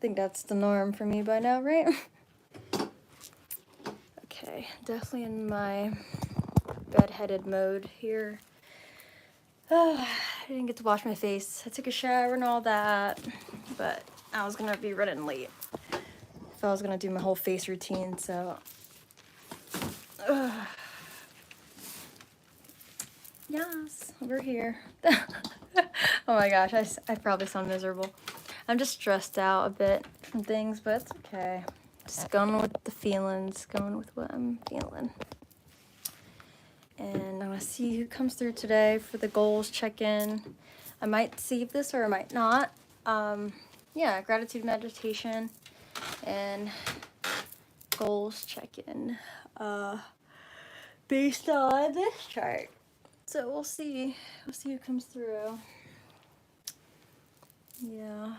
think that's the norm for me by now, right? Okay, definitely in my bedheaded mode here. I didn't get to wash my face. I took a shower and all that, but I was gonna be running late if I was gonna do my whole face routine, so. Yes, we're here. Oh my gosh, I probably sound miserable. I'm just stressed out a bit from things, but it's okay. Just going with the feelings, going with what I'm feeling. And I'm gonna see who comes through today for the goals check-in. I might save this or I might not. Yeah, gratitude meditation and goals check-in based on this chart. So we'll see who comes through. Yeah,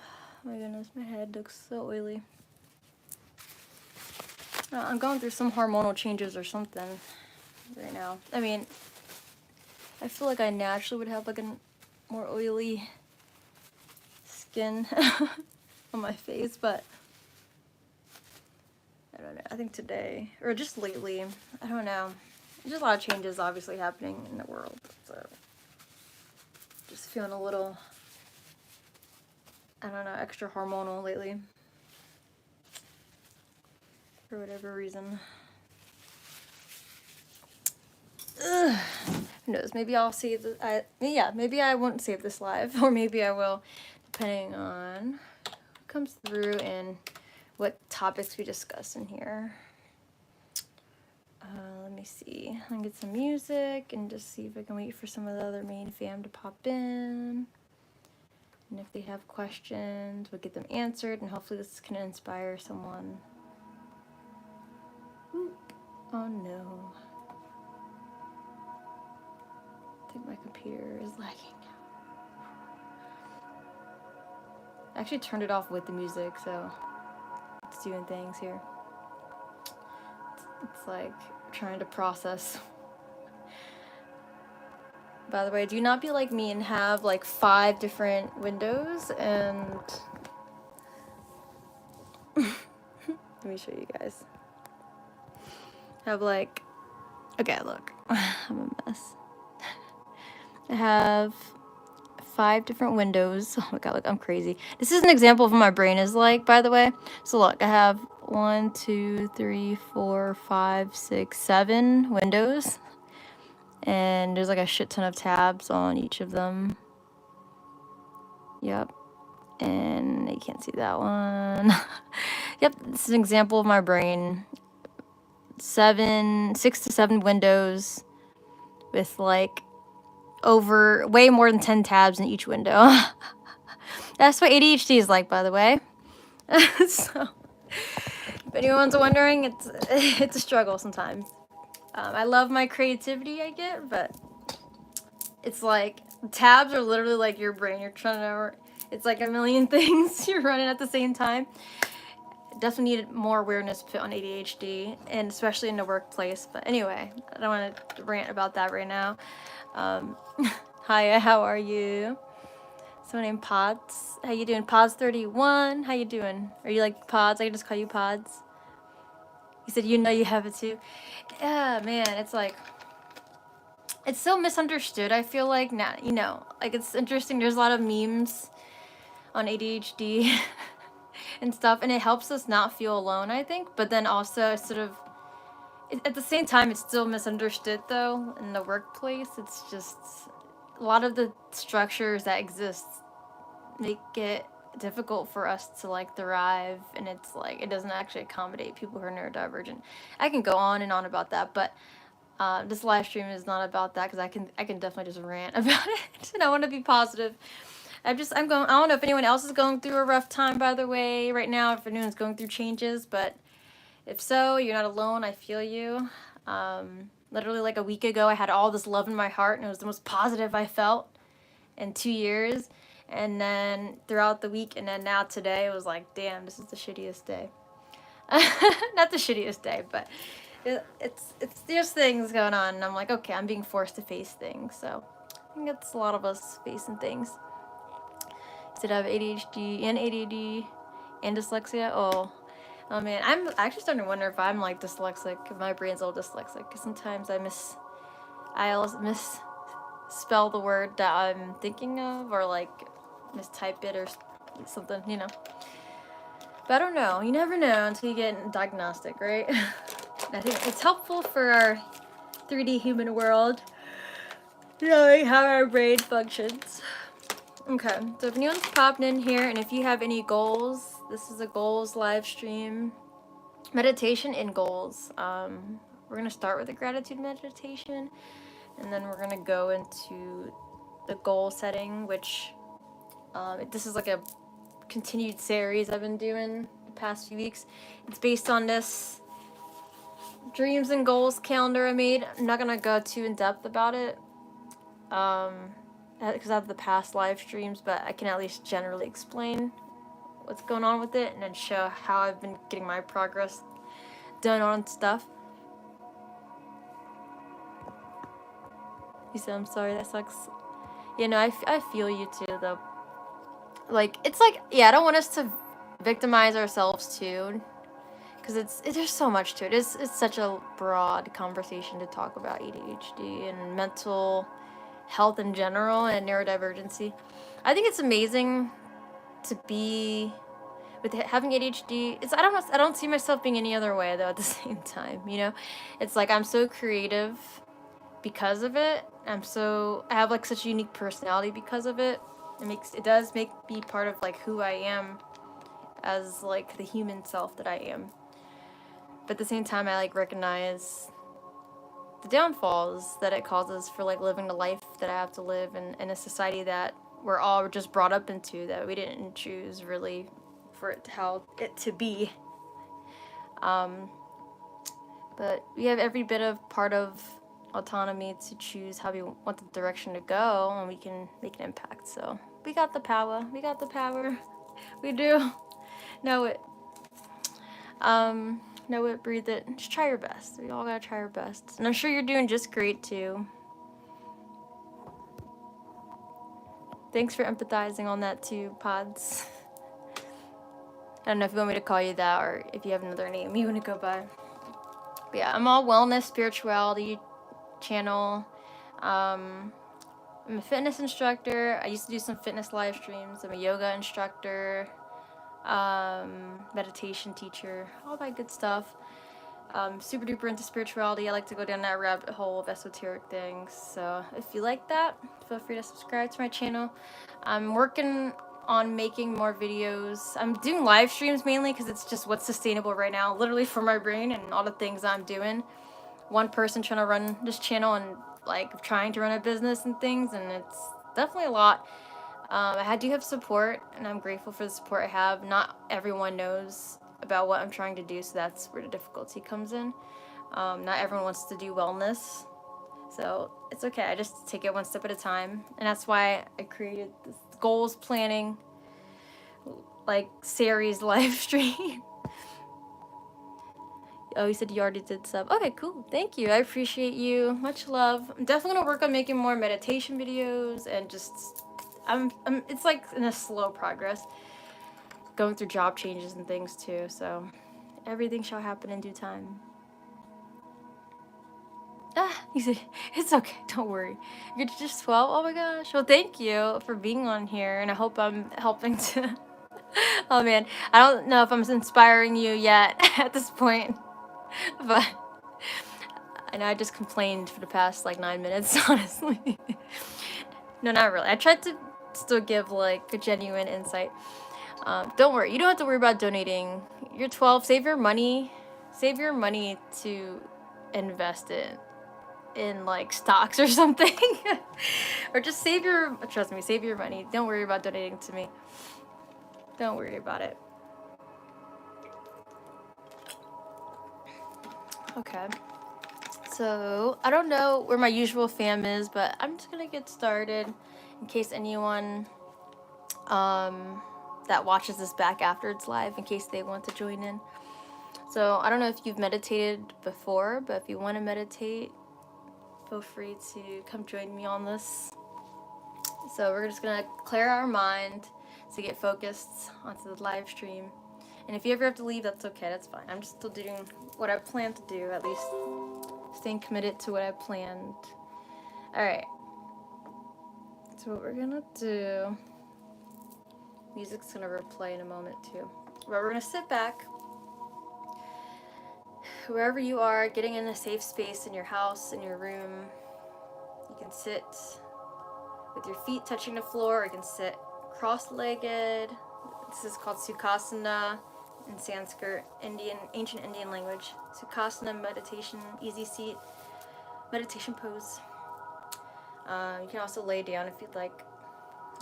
my goodness, my head looks so oily. I'm going through some hormonal changes or something right now. I mean, I feel like I naturally would have like a more oily skin on my face, but I don't know. I think today, or just lately, I don't know. There's a lot of changes obviously happening in the world, so just feeling a little, I don't know, extra hormonal lately for whatever reason. Ugh. Who knows? Maybe I'll save this. Maybe I won't save this live, or maybe I will, depending on who comes through and what topics we discuss in here. Let me see. I'll get some music and just see if I can wait for some of the other main fam to pop in. And if they have questions, we'll get them answered, and hopefully this can inspire someone. Oop. Oh no. I think my computer is lagging. I actually turned it off with the music, so it's doing things here. It's like trying to process. By the way, do not be like me and have like 5 different windows and let me show you guys. Have like, okay, look, I'm a mess. I have 5 different windows. Oh my god, look, I'm crazy. This is an example of what my brain is like, by the way. So look, I have 1, 2, 3, 4, 5, 6, 7 windows. And there's like a shit ton of tabs on each of them. Yep. And you can't see that one. Yep, this is an example of my brain. 6 to 7 windows with like way more than 10 tabs in each window. That's what ADHD is like, by the way. So, if anyone's wondering, it's a struggle sometimes. I love my creativity I get, but it's like tabs are literally like your brain. You're trying to, it's like a million things you're running at the same time. Definitely need more awareness put on ADHD, and especially in the workplace. But anyway, I don't want to rant about that right now. Hiya, how are you? Someone named Pods. How you doing? Pods 31. How you doing? Are you like Pods? I can just call you Pods. You said you know you have it too. Yeah, man, it's like, it's so misunderstood. I feel like now, you know, like it's interesting. There's a lot of memes on ADHD and stuff, and it helps us not feel alone, I think. But then also sort of, at the same time, it's still misunderstood though in the workplace. It's just a lot of the structures that exist make it difficult for us to like thrive, and it's like it doesn't actually accommodate people who are neurodivergent. I can go on and on about that, but this live stream is not about that, because I can definitely just rant about it, and I want to be positive. I don't know if anyone else is going through a rough time, by the way, right now, if anyone's going through changes, but if so, you're not alone. I feel you. Literally like a week ago, I had all this love in my heart, and it was the most positive I felt in 2 years. And then throughout the week, and then now today, it was like, damn, this is the shittiest day. Not the shittiest day, but it's there's things going on, and I'm like, okay, I'm being forced to face things. So I think it's a lot of us facing things. Did I have ADHD and ADD? and dyslexia. Oh man, I'm actually starting to wonder if I'm like dyslexic, if my brain's a little dyslexic, because sometimes I always misspell the word that I'm thinking of, or like mistype it or something, you know. But I don't know. You never know until you get a diagnostic, right? I think it's helpful for our 3D human world, knowing how our brain functions. Okay, so if anyone's popping in here, and if you have any goals, this is a goals live stream. Meditation and goals. We're gonna start with a gratitude meditation, and then we're gonna go into the goal setting, which this is like a continued series I've been doing the past few weeks. It's based on this dreams and goals calendar I made. I'm not gonna go too in depth about it, because I have the past live streams, but I can at least generally explain what's going on with it and then show how I've been getting my progress done on stuff. You said, I'm sorry, that sucks. You know, I feel you too, though. Like, it's like, yeah, I don't want us to victimize ourselves too, because there's so much to it. It's such a broad conversation to talk about ADHD and mental health in general and neurodivergency. I think it's amazing to be with having ADHD. I don't see myself being any other way though at the same time, you know? It's like I'm so creative because of it. I have like such a unique personality because of it. It does make me part of like who I am as like the human self that I am. But at the same time, I like recognize the downfalls that it causes for like living the life that I have to live in a society that we're all just brought up into, that we didn't choose really for it to be. But we have every bit of part of autonomy to choose how we want the direction to go, and we can make an impact. So we got the power. We got the power. We do. Know it. Know it, breathe it. Just try your best. We all gotta try our best. And I'm sure you're doing just great too. Thanks for empathizing on that too, Pods. I don't know if you want me to call you that or if you have another name you want to go by. But yeah, I'm all wellness, spirituality channel. I'm a fitness instructor. I used to do some fitness live streams. I'm a yoga instructor, meditation teacher, all that good stuff. Super duper into spirituality. I like to go down that rabbit hole of esoteric things. So if you like that, feel free to subscribe to my channel. I'm working on making more videos. I'm doing live streams mainly because it's just what's sustainable right now, literally for my brain and all the things I'm doing. One person trying to run this channel and like trying to run a business and things, and it's definitely a lot. I do have support, and I'm grateful for the support I have. Not everyone knows about what I'm trying to do, so that's where the difficulty comes in. Not everyone wants to do wellness, so it's okay. I just take it one step at a time, and that's why I created this goals planning like series live stream. Oh, you said you already did sub. Okay, cool. Thank you. I appreciate you. Much love. I'm definitely gonna work on making more meditation videos and just it's like in a slow progress. Going through job changes and things too, so everything shall happen in due time. You said it's okay, don't worry. You're just 12? Oh my gosh. Well, thank you for being on here, and I hope I'm helping to oh man, I don't know if I'm inspiring you yet at this point. But I know I just complained for the past like 9 minutes, honestly. No, not really. I tried to still give like a genuine insight. Don't worry. You don't have to worry about donating. You're 12. Save your money. Save your money to invest it in like stocks or something. Or just trust me, save your money. Don't worry about donating to me. Don't worry about it. Okay. So, I don't know where my usual fam is, but I'm just gonna get started in case anyone that watches this back after it's live, in case they want to join in. So, I don't know if you've meditated before, but if you want to meditate, feel free to come join me on this. So, we're just gonna clear our mind to get focused onto the live stream. And if you ever have to leave, that's okay. That's fine. I'm just still doing what I plan to do, at least staying committed to what I planned. All right. So what we're gonna do, music's gonna replay in a moment too. But we're gonna sit back, wherever you are, getting in a safe space in your house, in your room. You can sit with your feet touching the floor, or you can sit cross-legged. This is called Sukhasana in Sanskrit, ancient Indian language. Sukhasana, meditation, easy seat, meditation pose. You can also lay down if you'd like.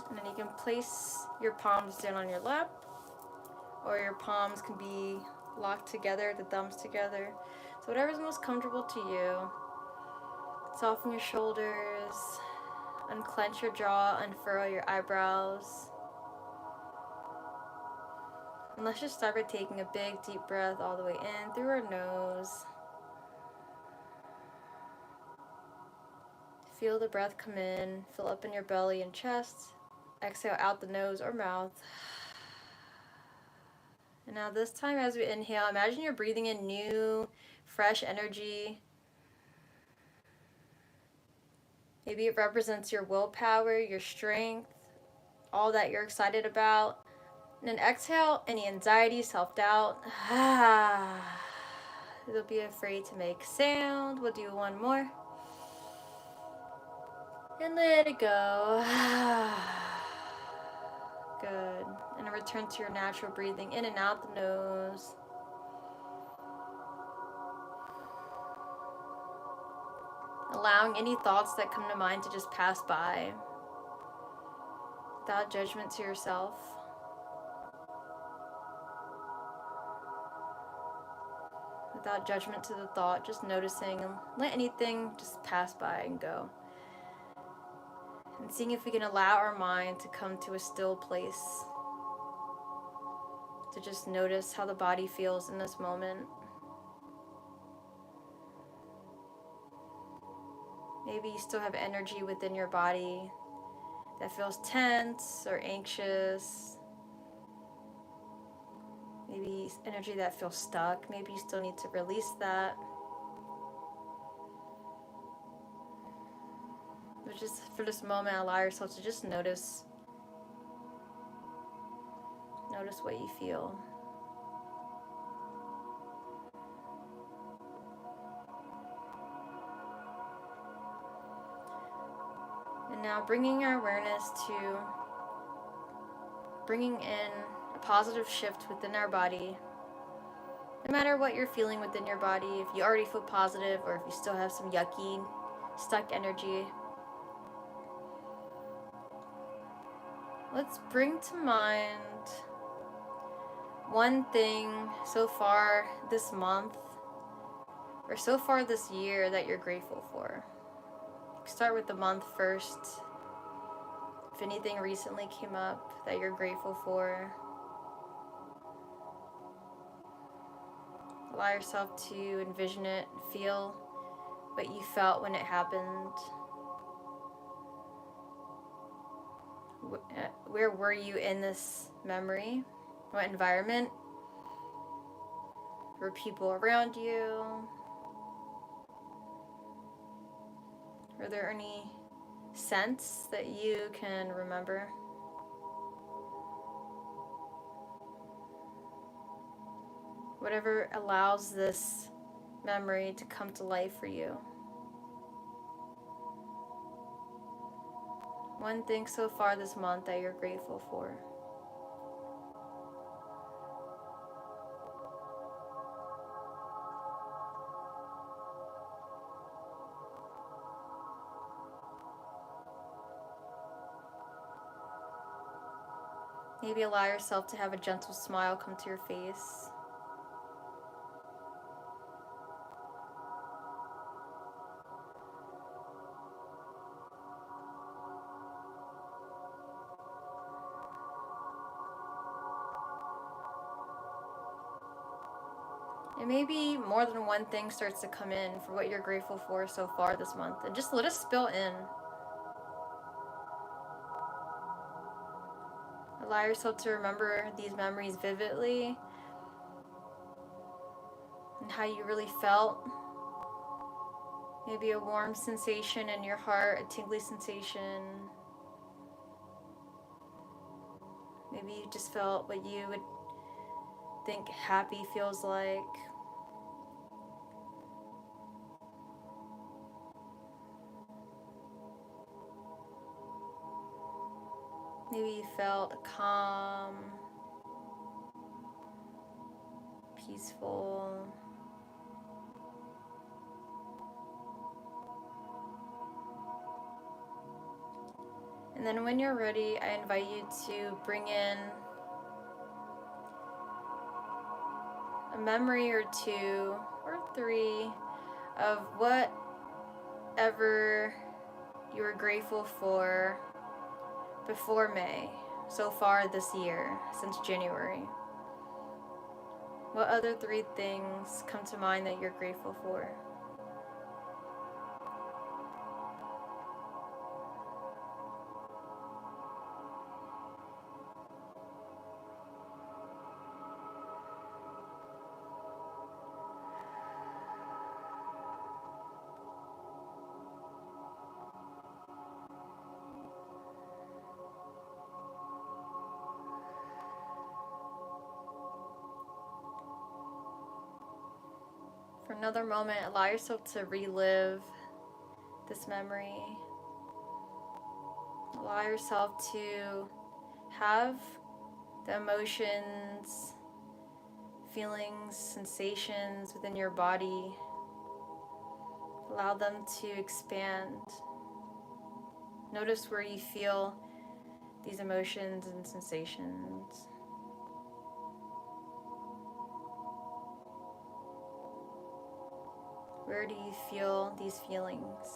And then you can place your palms down on your lap, or your palms can be locked together, the thumbs together. So whatever's most comfortable to you. Soften your shoulders, unclench your jaw, unfurl your eyebrows. And let's just start by taking a big deep breath all the way in through our nose. Feel the breath come in, fill up in your belly and chest. Exhale out the nose or mouth. And now this time as we inhale, imagine you're breathing in new, fresh energy. Maybe it represents your willpower, your strength, all that you're excited about. And then exhale any anxiety, self-doubt. Don't be afraid to make sound. We'll do one more. And let it go. Good. And return to your natural breathing in and out the nose. Allowing any thoughts that come to mind to just pass by without judgment to yourself. Without judgment to the thought, just noticing and let anything just pass by and go. And seeing if we can allow our mind to come to a still place. To just notice how the body feels in this moment. Maybe you still have energy within your body that feels tense or anxious. Maybe energy that feels stuck. Maybe you still need to release that. But just for this moment, allow yourself to just notice. Notice what you feel. And now bringing our awareness to bringing in a positive shift within our body. No matter what you're feeling within your body, if you already feel positive or if you still have some yucky, stuck energy, let's bring to mind one thing so far this month or so far this year that you're grateful for. Start with the month first. If anything recently came up that you're grateful for, allow yourself to envision it, feel what you felt when it happened. Where were you in this memory? What environment? Were people around you? Are there any scents that you can remember? Whatever allows this memory to come to life for you. One thing so far this month that you're grateful for. Maybe allow yourself to have a gentle smile come to your face. And maybe more than one thing starts to come in for what you're grateful for so far this month. And just let it spill in. Allow yourself to remember these memories vividly. and how you really felt. Maybe a warm sensation in your heart, a tingly sensation. Maybe you just felt what you would think happy feels like. Maybe you felt calm, peaceful. And then when you're ready, I invite you to bring in a memory or two or three of whatever you were grateful for before May, so far this year, since January. What other three things come to mind that you're grateful for? For another moment, allow yourself to relive this memory. Allow yourself to have the emotions, feelings, sensations within your body. Allow them to expand. Notice where you feel these emotions and sensations. Where do you feel these feelings?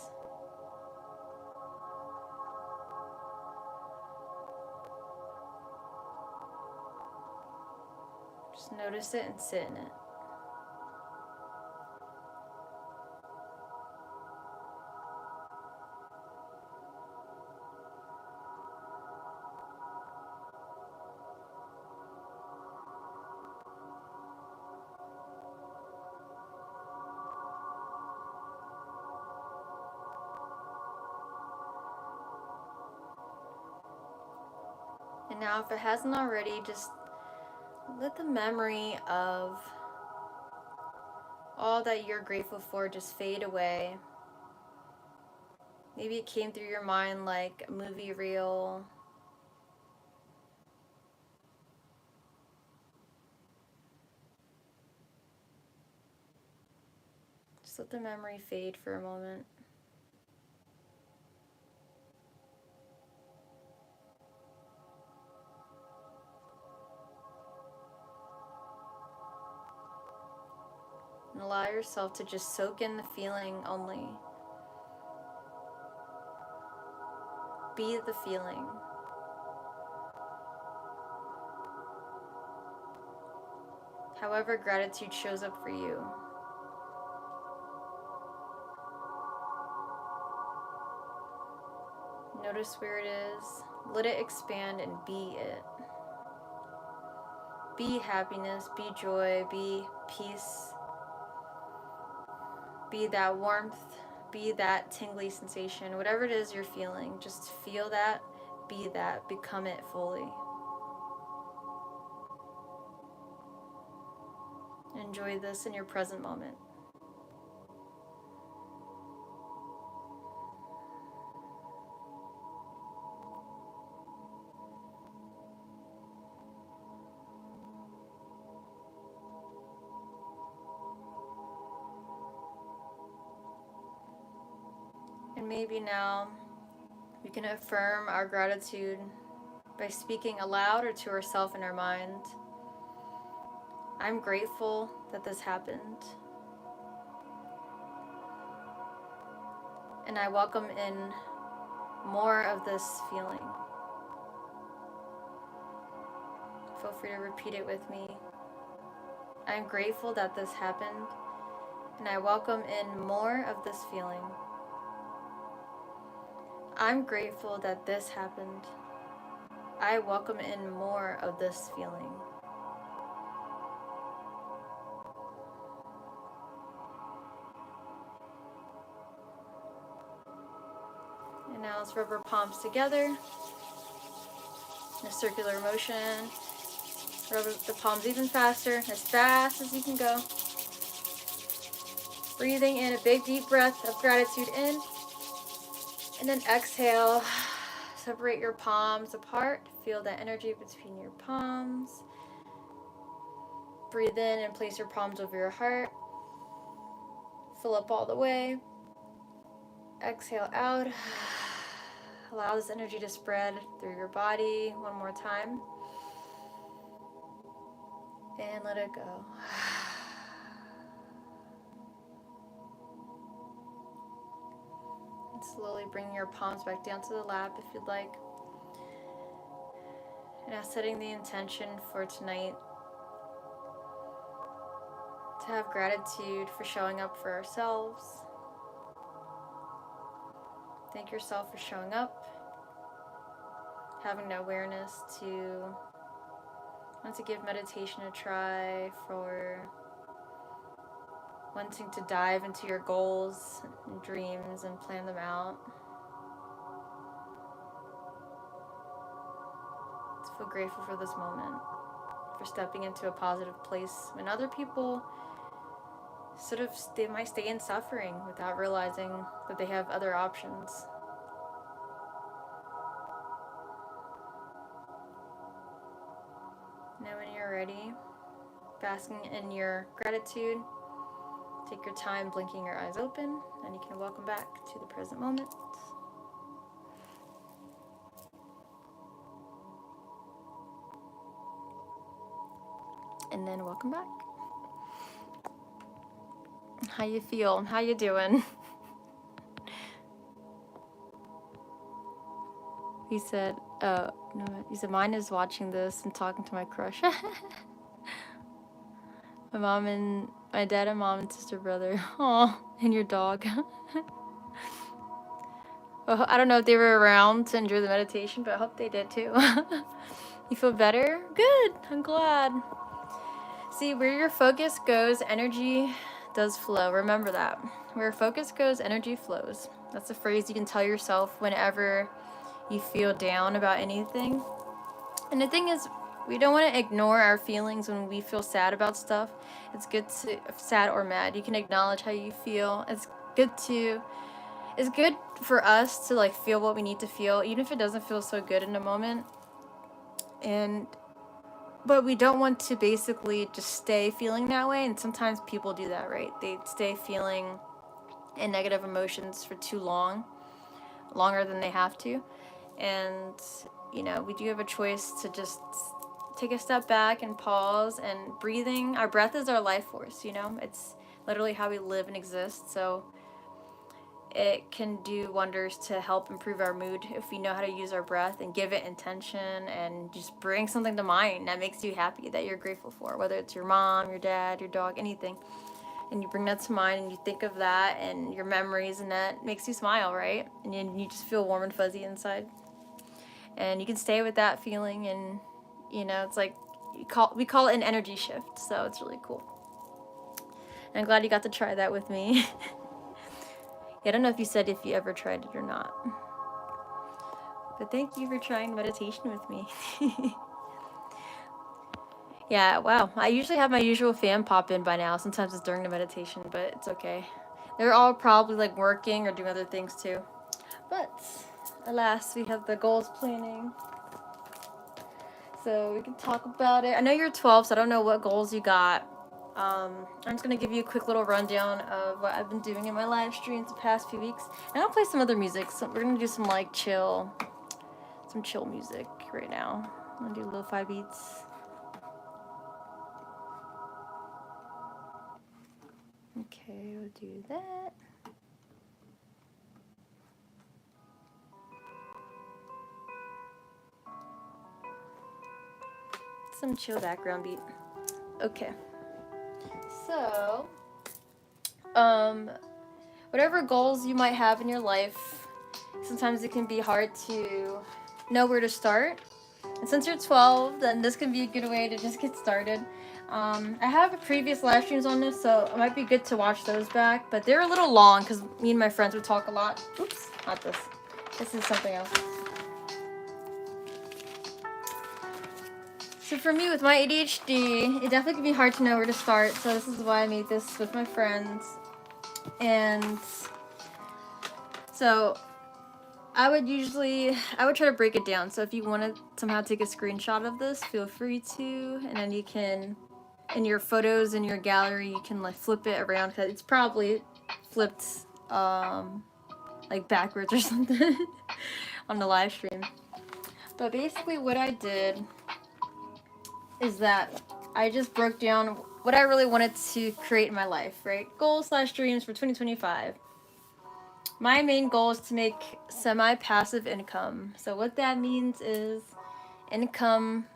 Just notice it and sit in it. And now, if it hasn't already, just let the memory of all that you're grateful for just fade away. Maybe it came through your mind like a movie reel. Just let the memory fade for a moment. And allow yourself to just soak in the feeling only. Be the feeling. However gratitude shows up for you. Notice where it is. Let it expand and be it. Be happiness, be joy, be peace. Be that warmth, be that tingly sensation. Whatever it is you're feeling, just feel that, be that, become it fully. Enjoy this in your present moment. And maybe now we can affirm our gratitude by speaking aloud or to ourselves in our mind. I'm grateful that this happened. And I welcome in more of this feeling. Feel free to repeat it with me. I'm grateful that this happened, and I welcome in more of this feeling. I'm grateful that this happened. I welcome in more of this feeling. let's rub our palms together in a circular motion. Rub the palms even faster, as fast as you can go. Breathing in a big deep breath of gratitude in. And then exhale. Separate your palms apart. Feel that energy between your palms. Breathe in and place your palms over your heart. Fill up all the way. Exhale out. Allow this energy to spread through your body one more time. And let it go. And slowly bring your palms back down to the lap if you'd like. And now setting the intention for tonight to have gratitude for showing up for ourselves. Thank yourself for showing up. Having the awareness to want to give meditation a try, for wanting to dive into your goals and dreams and plan them out. To feel grateful for this moment, for stepping into a positive place when other people they might stay in suffering without realizing that they have other options. Now when you're ready, basking in your gratitude, take your time blinking your eyes open, and you can welcome back to the present moment. And then welcome back. How you feel? How you doing? He said, no, he said, mine is watching this and talking to my crush. My dad and mom and sister, brother. Aw, and your dog. Well, I don't know if they were around to enjoy the meditation, but I hope they did too. You feel better? Good, I'm glad. See, where your focus goes, energy does flow. Remember that. Where focus goes, energy flows. That's a phrase you can tell yourself whenever you feel down about anything. And the thing is, we don't want to ignore our feelings when we feel sad about stuff. It's good to, sad or mad, you can acknowledge how you feel. It's good for us to like feel what we need to feel, even if it doesn't feel so good in the moment. But we don't want to basically just stay feeling that way. And sometimes people do that, right? They stay feeling in negative emotions for too long, longer than they have to. And, you know, we do have a choice to just take a step back and pause. And breathing, our breath is our life force, you know? It's literally how we live and exist. So it can do wonders to help improve our mood if we know how to use our breath and give it intention and just bring something to mind that makes you happy, that you're grateful for, whether it's your mom, your dad, your dog, anything. And you bring that to mind and you think of that and your memories, and that makes you smile, right? And you just feel warm and fuzzy inside. And you can stay with that feeling, and you know, it's like we call it an energy shift, so it's really cool. And I'm glad you got to try that with me. I don't know if you said if you ever tried it or not. But thank you for trying meditation with me. Yeah, wow. I usually have my usual fam pop in by now. Sometimes it's during the meditation, but it's okay. They're all probably like working or doing other things too. But alas, we have the goals planning. So we can talk about it. I know you're 12, so I don't know what goals you got. I'm just going to give you a quick little rundown of what I've been doing in my live streams the past few weeks. And I'll play some other music. So we're going to do some like chill music right now. I'm going to do lo-fi beats. Okay, we'll do that. Some chill background beat. Okay. So, whatever goals you might have in your life, sometimes it can be hard to know where to start. And since you're 12, then this can be a good way to just get started. I have previous live streams on this, so it might be good to watch those back. But they're a little long because me and my friends would talk a lot. Oops, not this. This is something else. So for me, with my ADHD, it definitely can be hard to know where to start. So this is why I made this with my friends. And so I would try to break it down. So if you want to somehow take a screenshot of this, feel free to. And then you can, in your photos in your gallery, you can like flip it around, because it's probably flipped like backwards or something on the live stream. But basically what I did is that I just broke down what I really wanted to create in my life, right? Goals/dreams for 2025. My main goal is to make semi-passive income. So what that means is income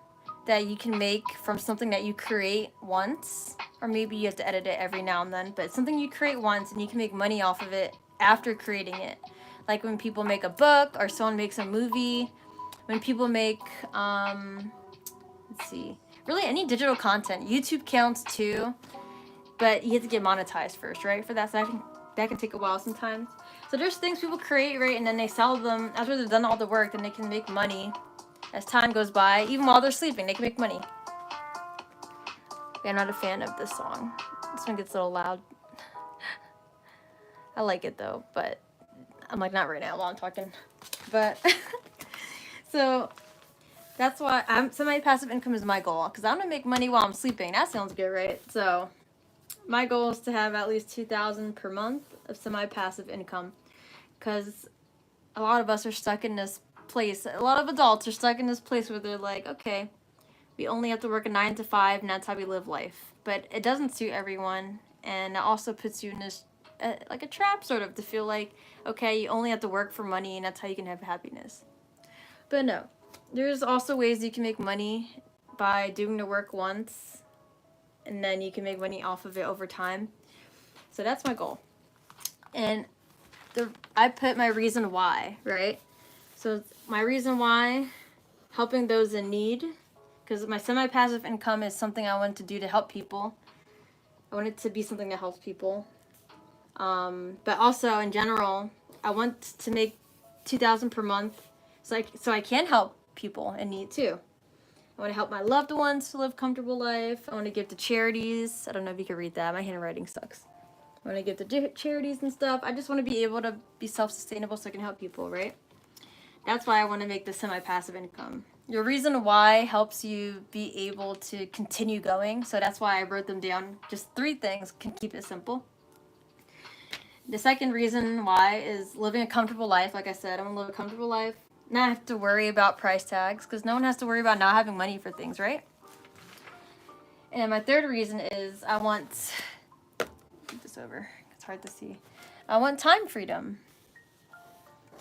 that you can make from something that you create once, or maybe you have to edit it every now and then, but it's something you create once and you can make money off of it after creating it. Like when people make a book, or someone makes a movie, when people make, let's see, really any digital content. YouTube counts too, but you have to get monetized first, right? For that, so that can take a while sometimes. So there's things people create, right, and then they sell them after they've done all the work, and they can make money as time goes by. Even while they're sleeping, they can make money. I'm not a fan of this song. This one gets a little loud. I like it though, but I'm like, not right now while I'm talking. But so that's why semi-passive income is my goal, because I'm gonna make money while I'm sleeping. That sounds good, right? So my goal is to have at least $2,000 per month of semi-passive income, because a lot of us are stuck in this place. A lot of adults are stuck in this place where they're like, okay, we only have to work a 9 to 5, and that's how we live life. But it doesn't suit everyone, and it also puts you in this like a trap, sort of, to feel like, okay, you only have to work for money, and that's how you can have happiness. But no, there's also ways you can make money by doing the work once, and then you can make money off of it over time. So that's my goal. And I put my reason why, right? So my reason why, helping those in need, because my semi-passive income is something I want to do to help people. I want it to be something that helps people. But also in general, I want to make $2,000 per month, so I can help people in need too. I want to help my loved ones to live a comfortable life. I want to give to charities. I don't know if you can read that. My handwriting sucks. I want to give to charities and stuff. I just want to be able to be self-sustainable so I can help people, right? That's why I want to make the semi-passive income. Your reason why helps you be able to continue going. So that's why I wrote them down. Just 3 things, can keep it simple. The second reason why is living a comfortable life. Like I said, I want to live a comfortable life. Not have to worry about price tags, because no one has to worry about not having money for things, right? And my third reason is I want, keep this over, it's hard to see. I want time freedom.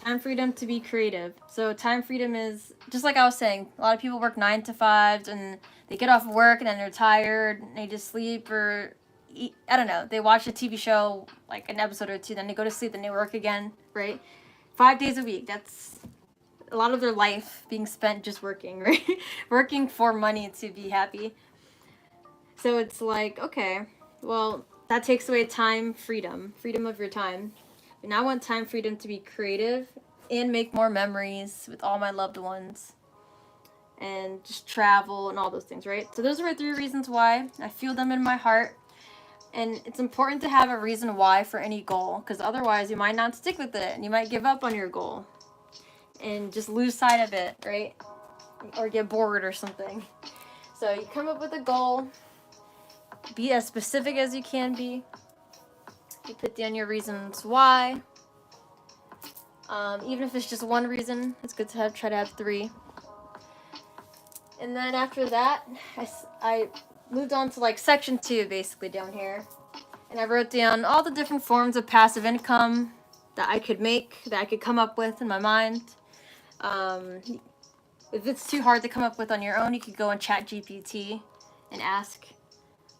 Time freedom to be creative. So time freedom is, just like I was saying, a lot of people work 9 to 5s, and they get off work and then they're tired and they just sleep, or eat, I don't know, they watch a TV show, like an episode or 2, then they go to sleep, then they work again, right? 5 days a week. That's a lot of their life being spent just working, right? Working for money to be happy. So it's like, okay, well, that takes away time freedom of your time. And I want time freedom to be creative and make more memories with all my loved ones and just travel and all those things, right? So those are my 3 reasons why. I feel them in my heart. And it's important to have a reason why for any goal, because otherwise you might not stick with it and you might give up on your goal and just lose sight of it, right? Or get bored or something. So you come up with a goal, be as specific as you can be. You put down your reasons why. Even if it's just 1 reason, it's good to try to have 3. And then after that, I moved on to like section 2, basically down here. And I wrote down all the different forms of passive income that I could make, that I could come up with in my mind. If it's too hard to come up with on your own, you could go on ChatGPT and ask.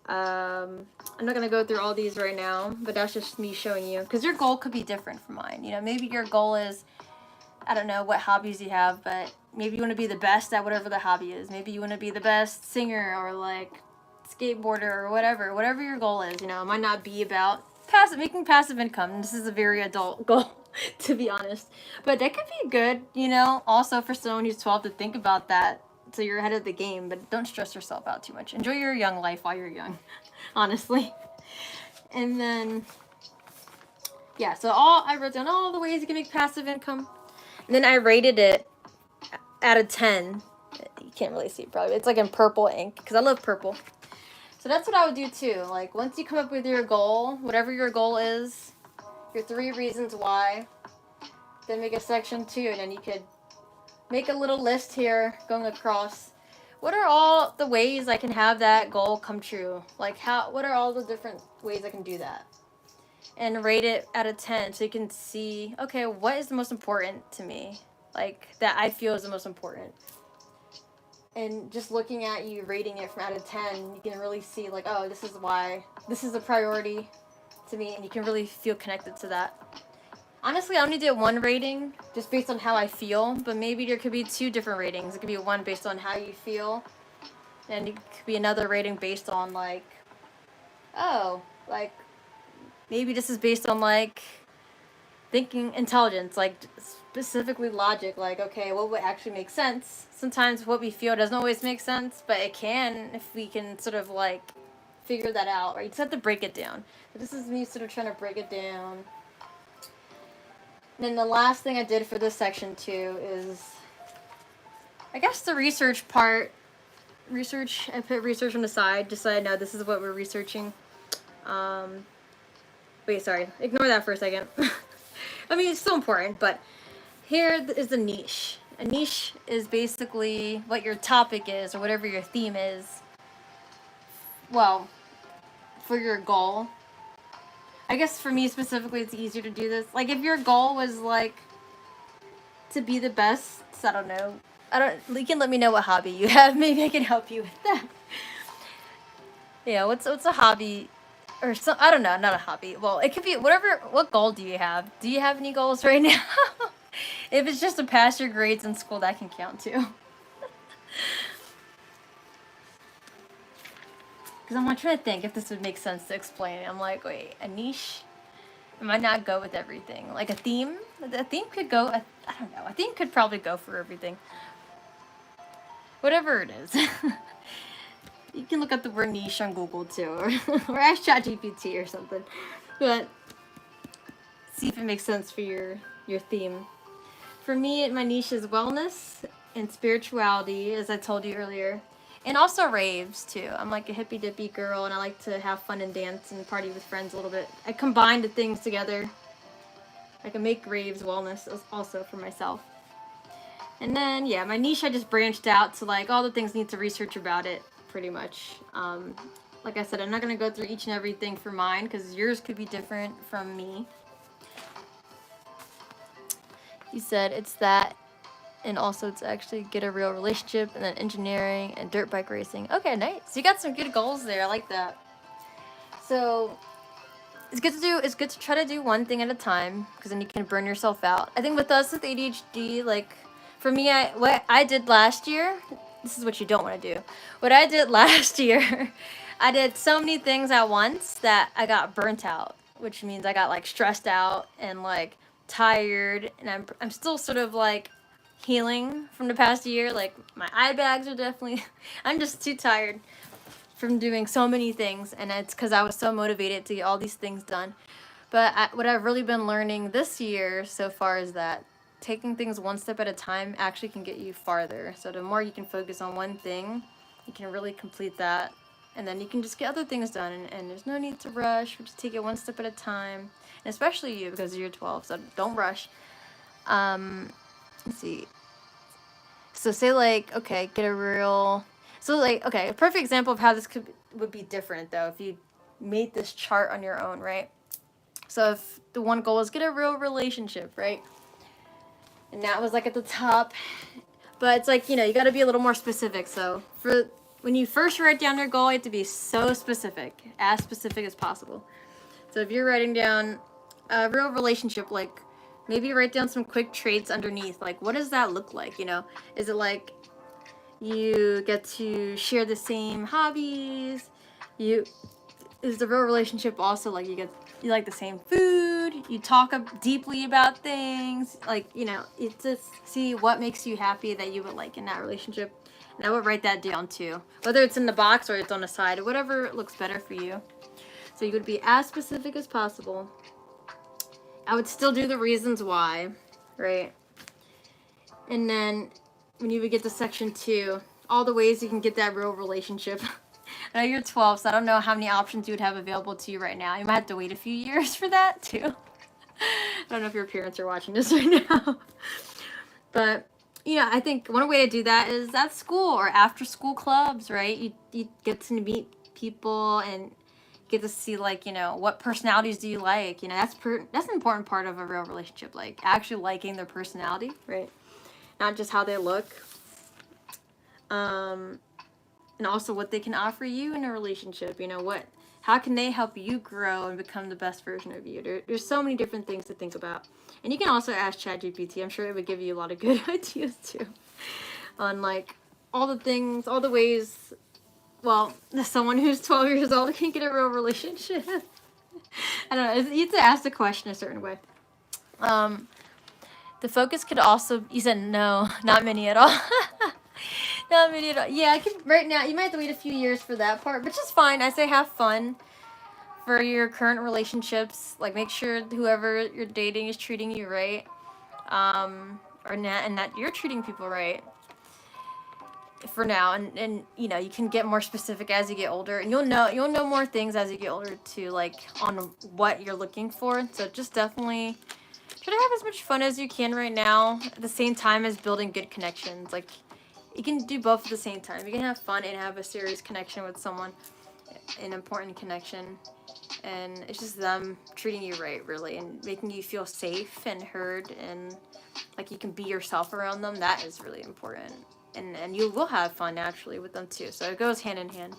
I'm not going to go through all these right now, but that's just me showing you, because your goal could be different from mine. You know, maybe your goal is, I don't know what hobbies you have, but maybe you want to be the best at whatever the hobby is. Maybe you want to be the best singer, or like skateboarder, or whatever your goal is. You know, it might not be about making passive income. This is a very adult goal. to be honest. But that could be good, you know, also for someone who's 12 to think about that. So you're ahead of the game, but don't stress yourself out too much. Enjoy your young life while you're young, honestly. And then, yeah, so I wrote down all the ways you can make passive income. And then I rated it out of 10. You can't really see it probably. It's like in purple ink because I love purple. So that's what I would do too. Like once you come up with your goal, whatever your goal is, your 3 reasons why, then make a section 2, and then you could make a little list here going across. What are all the ways I can have that goal come true? Like what are all the different ways I can do that? And rate it out of 10 so you can see, okay, what is the most important to me? Like that I feel is the most important. And just looking at you rating it from out of 10, you can really see like, oh, this is why, this is a priority to me, and you can really feel connected to that. Honestly, I only did 1 rating just based on how I feel, but maybe there could be 2 different ratings. It could be 1 based on how you feel, and it could be another rating based on like, oh, like maybe this is based on like thinking intelligence, like specifically logic, like, okay, what would actually make sense? Sometimes what we feel doesn't always make sense, but it can if we can sort of like figure that out, right? You just have to break it down. But this is me sort of trying to break it down. And then the last thing I did for this section too is, I guess the research part. I put research on the side just so I know this is what we're researching. Wait, sorry. Ignore that for a second. I mean, it's still important, but here is the niche. A niche is basically what your topic is or whatever your theme is. Well, for your goal. I guess for me specifically, it's easier to do this. Like, if your goal was, like, to be the best, I don't know. You can let me know what hobby you have. Maybe I can help you with that. Yeah, what's a hobby? Or some, I don't know, not a hobby. Well, it could be whatever. What goal do you have? Do you have any goals right now? If it's just to pass your grades in school, that can count too. Because I'm trying to think if this would make sense to explain. I'm like, wait, a niche? It might not go with everything. Like a theme? A theme could go, I don't know. A theme could probably go for everything. Whatever it is. You can look up the word niche on Google too, or ask ChatGPT or something. But see if it makes sense for your theme. For me, my niche is wellness and spirituality, as I told you earlier, and also raves too. I'm like a hippy dippy girl, and I like to have fun and dance and party with friends a little bit. I combine the things together. I can make raves wellness also for myself. And then yeah, my niche I just branched out to like all the things I need to research about it. Pretty much. Like I said, I'm not going to go through each and everything for mine because yours could be different from me. You said it's that, and also it's actually get a real relationship, and then engineering and dirt bike racing. Okay, nice. So you got some good goals there. I like that. So it's good to try to do one thing at a time because then you can burn yourself out. I think with us with ADHD, like for me, what I did last year. This is what you don't want to do. What I did last year, I did so many things at once that I got burnt out, which means I got like stressed out and like tired, and I'm still sort of like healing from the past year. Like my eye bags are definitely, I'm just too tired from doing so many things, and it's because I was so motivated to get all these things done. But what I've really been learning this year so far is that taking things one step at a time actually can get you farther. So the more you can focus on one thing, you can really complete that, and then you can just get other things done, and there's no need to rush. We just take it one step at a time, and especially you because you're 12, so don't rush. Let's see. So say like, okay, get a real, so like, okay, a perfect example of how this would be different though if you made this chart on your own, right? So if the one goal is get a real relationship, right? And that was like at the top, but it's like, you know, you got to be a little more specific. So for when you first write down your goal, you have to be so specific as possible. So if you're writing down a real relationship, like maybe write down some quick traits underneath. Like, what does that look like? You know, is it like you get to share the same hobbies? Is the real relationship also like you like the same food? you talk deeply about things, like, you know, you just see what makes you happy that you would like in that relationship. And I would write that down too, whether it's in the box or it's on the side, whatever looks better for you. So you would be as specific as possible. I would still do the reasons why, right? And then when you would get to section 2, all the ways you can get that real relationship. I know you're 12, so I don't know how many options you would have available to you right now. You might have to wait a few years for that too. I don't know if your parents are watching this right now. But yeah, I think one way to do that is at school or after school clubs, right? You get to meet people and get to see, like, you know, what personalities do you like. You know, that's an important part of a real relationship, like actually liking their personality, right? Not just how they look. And also what they can offer you in a relationship. You know, how can they help you grow and become the best version of you? There's so many different things to think about. And you can also ask ChatGPT. I'm sure it would give you a lot of good ideas too. On, like, all the things, all the ways, well, someone who's 12 years old can get a real relationship. I don't know. You have to ask the question a certain way. The focus could also, you said no, not many at all. Not many at all. Yeah, I could, right now, you might have to wait a few years for that part, which is fine. I say have fun for your current relationships. Like, make sure whoever you're dating is treating you right. Or not, and that you're treating people right for now. And you know, you can get more specific as you get older, and you'll know more things as you get older too, like on what you're looking for. So just definitely try to have as much fun as you can right now, at the same time as building good connections. Like, you can do both at the same time. You can have fun and have a serious connection with someone, an important connection. And it's just them treating you right, really, and making you feel safe and heard, and like you can be yourself around them. That is really important. And you will have fun naturally with them too. So it goes hand in hand.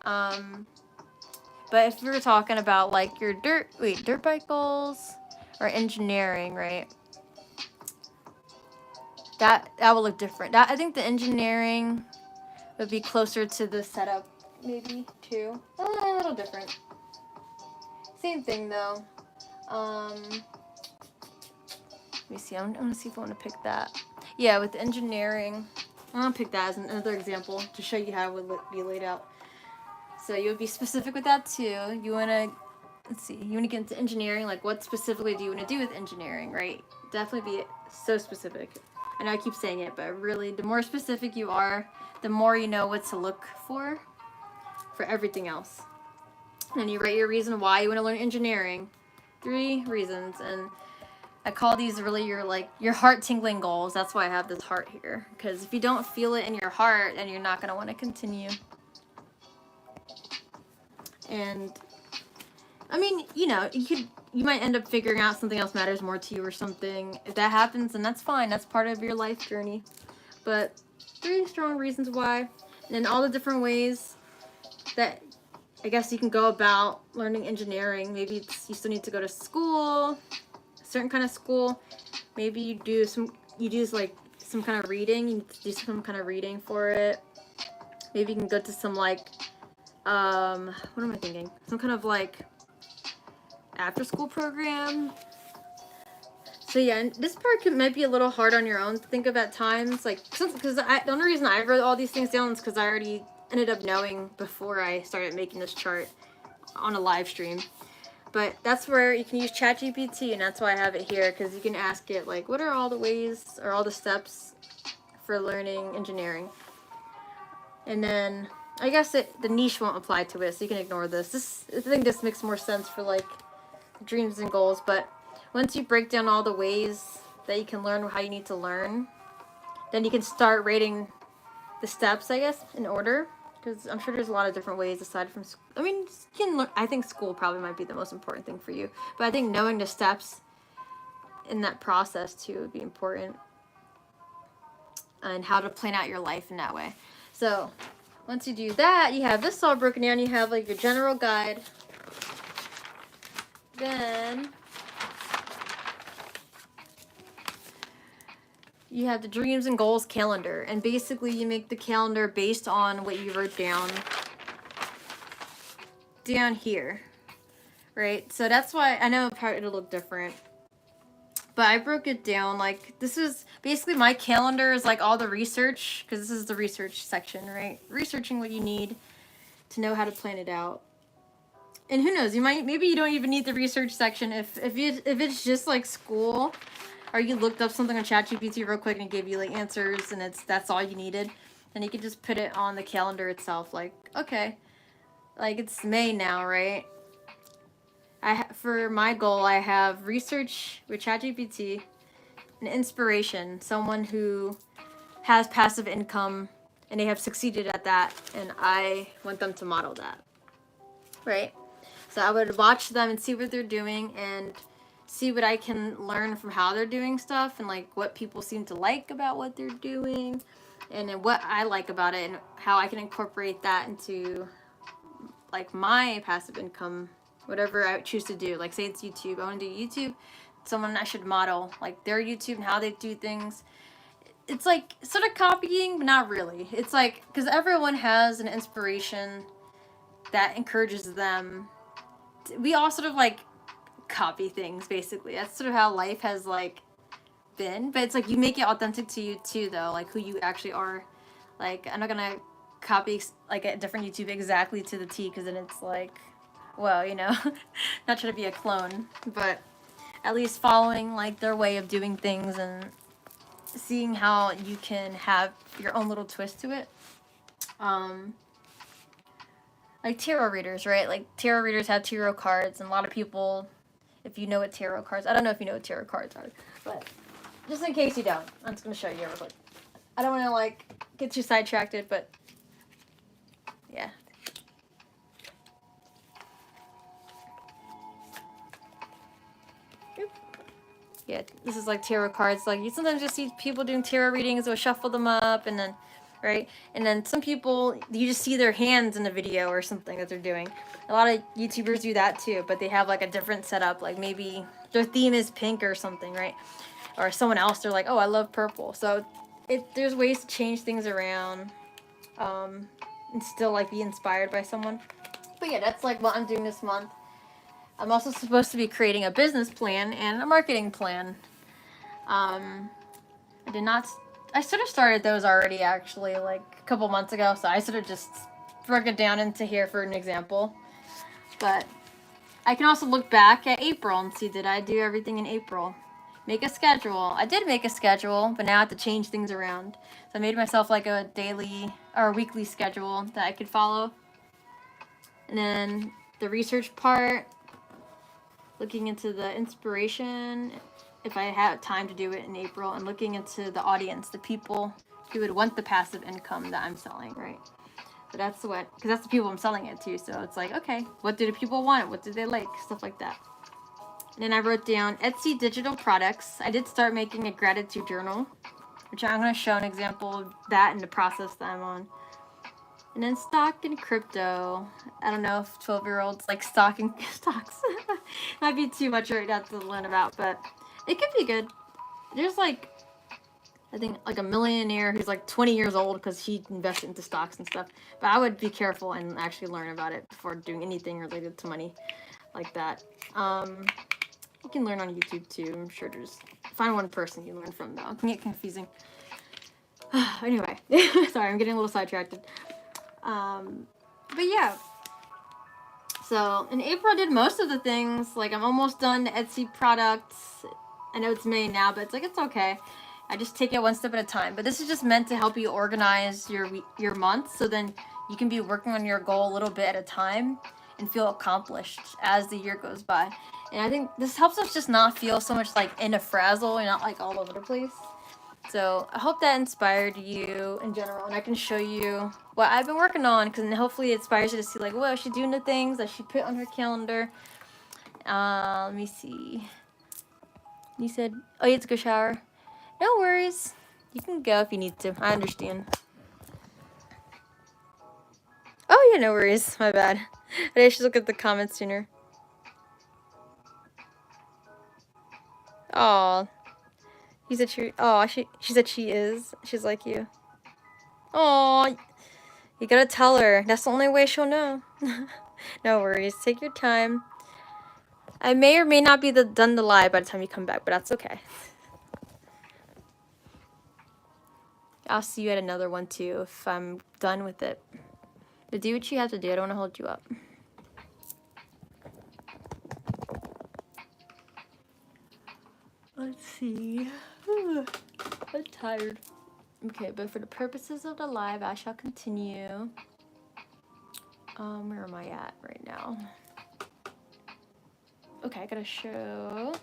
But if we were talking about, like, your dirt bike goals or engineering, right? That will look different. I think the engineering would be closer to the setup, maybe, too. A little different. Same thing, though. Let me see. I'm going to see if I want to pick that. Yeah, with engineering, I'm going to pick that as another example to show you how it would be laid out. So you would be specific with that, too. You want to, let's see, you want to get into engineering. Like, what specifically do you want to do with engineering, right? Definitely be so specific. I know I keep saying it, but really, the more specific you are, the more you know what to look for everything else. And you write your reason why you want to learn engineering. 3 reasons. And I call these really your heart tingling goals. That's why I have this heart here. Because if you don't feel it in your heart, then you're not going to want to continue. And I mean, you know, you might end up figuring out something else matters more to you or something. If that happens, then that's fine. That's part of your life journey. But 3 strong reasons why, and all the different ways that I guess you can go about learning engineering. Maybe you still need to go to school, a certain kind of school. Maybe you do like some kind of reading. You need to do some kind of reading for it. Maybe you can go to some, like, what am I thinking? Some kind of, like, after school program. So yeah, and this part might be a little hard on your own to think of at times, like, because the only reason I wrote all these things down is because I already ended up knowing before I started making this chart on a live stream. But that's where you can use ChatGPT, and that's why I have it here, because you can ask it, like, what are all the ways or all the steps for learning engineering? And then I guess the niche won't apply to it, so you can ignore this. I think this makes more sense for, like, dreams and goals. But once you break down all the ways that you can learn how you need to learn, then you can start rating the steps, I guess, in order. Because I'm sure there's a lot of different ways aside from school. I mean, you can learn. I think school probably might be the most important thing for you. But I think knowing the steps in that process, too, would be important. And how to plan out your life in that way. So once you do that, you have this all broken down. You have, like, your general guide. Then you have the dreams and goals calendar. And basically you make the calendar based on what you wrote down here. right? So that's why I know probably it'll look different. But I broke it down, like, this is basically my calendar is like all the research, because this is the research section, right? Researching what you need to know how to plan it out. And who knows, maybe you don't even need the research section if it's just like school, or you looked up something on ChatGPT real quick and it gave you like answers and that's all you needed, then you could just put it on the calendar itself, like, okay, like it's May now, right? For my goal, I have research with ChatGPT, an inspiration, someone who has passive income and they have succeeded at that, and I want them to model that, right? So I would watch them and see what they're doing and see what I can learn from how they're doing stuff and like what people seem to like about what they're doing and then what I like about it and how I can incorporate that into like my passive income, whatever I choose to do. Like say it's YouTube, I want to do YouTube, someone I should model like their YouTube and how they do things. It's like sort of copying, but not really. It's like, because everyone has an inspiration that encourages them. We all sort of like copy things, basically. That's sort of how life has like been, but it's like you make it authentic to you too, though, like who you actually are. Like I'm not gonna copy like a different YouTube exactly to the T, because then it's like, well, you know, not trying to be a clone, but at least following like their way of doing things and seeing how you can have your own little twist to it. Like tarot readers, right? Like tarot readers have tarot cards, and a lot of people, if you know what tarot cards, I don't know if you know what tarot cards are, but just in case you don't, I'm just gonna show you real quick. I don't want to like get you sidetracked, but yeah. Yeah, this is like tarot cards. Like you sometimes just see people doing tarot readings, or shuffle them up, and then, right? And then some people, you just see their hands in the video or something that they're doing. A lot of YouTubers do that too, but they have like a different setup. Like maybe their theme is pink or something, right? Or someone else, they're like, oh, I love purple. So there's ways to change things around, and still like be inspired by someone. But yeah, that's like what I'm doing this month. I'm also supposed to be creating a business plan and a marketing plan. I sort of started those already, actually, like a couple months ago, so I sort of just broke it down into here for an example. But I can also look back at April and see, did I do everything in April? Make a schedule. I did make a schedule, but now I have to change things around. So I made myself like a daily or weekly schedule that I could follow. And then the research part, looking into the inspiration, if I had time to do it in April, and looking into the audience, the people who would want the passive income that I'm selling, right? So that's what, because that's the people I'm selling it to. So it's like, okay, what do the people want? What do they like? Stuff like that. And then I wrote down Etsy digital products. I did start making a gratitude journal, which I'm going to show an example of that in the process that I'm on. And then stock and crypto. I don't know if 12-year-olds like stocking stocks. Might be too much right now to learn about, but it could be good. There's like, I think like a millionaire who's like 20 years old because he invested into stocks and stuff. But I would be careful and actually learn about it before doing anything related to money like that. You can learn on YouTube too. I'm sure there's, find one person you learn from though. It can get confusing. Anyway, sorry, I'm getting a little sidetracked. But yeah. So in April I did most of the things. Like I'm almost done Etsy products. I know it's May now, but it's like, it's okay. I just take it one step at a time. But this is just meant to help you organize your month, so then you can be working on your goal a little bit at a time and feel accomplished as the year goes by. And I think this helps us just not feel so much like in a frazzle and not like all over the place. So I hope that inspired you in general, and I can show you what I've been working on, because hopefully it inspires you to see like, well, she's doing the things that she put on her calendar. Let me see. You said, oh, you have to go shower. No worries. You can go if you need to. I understand. Oh, yeah, no worries. My bad. I should look at the comments sooner. Oh, he said she. Oh, she said she is. She's like you. Oh, you gotta tell her. That's the only way she'll know. No worries. Take your time. I may or may not be done the live by the time you come back, but that's okay. I'll see you at another one too if I'm done with it. But do what you have to do. I don't want to hold you up. Let's see. I'm tired. Okay, but for the purposes of the live, I shall continue. Where am I at right now? Okay, I gotta show.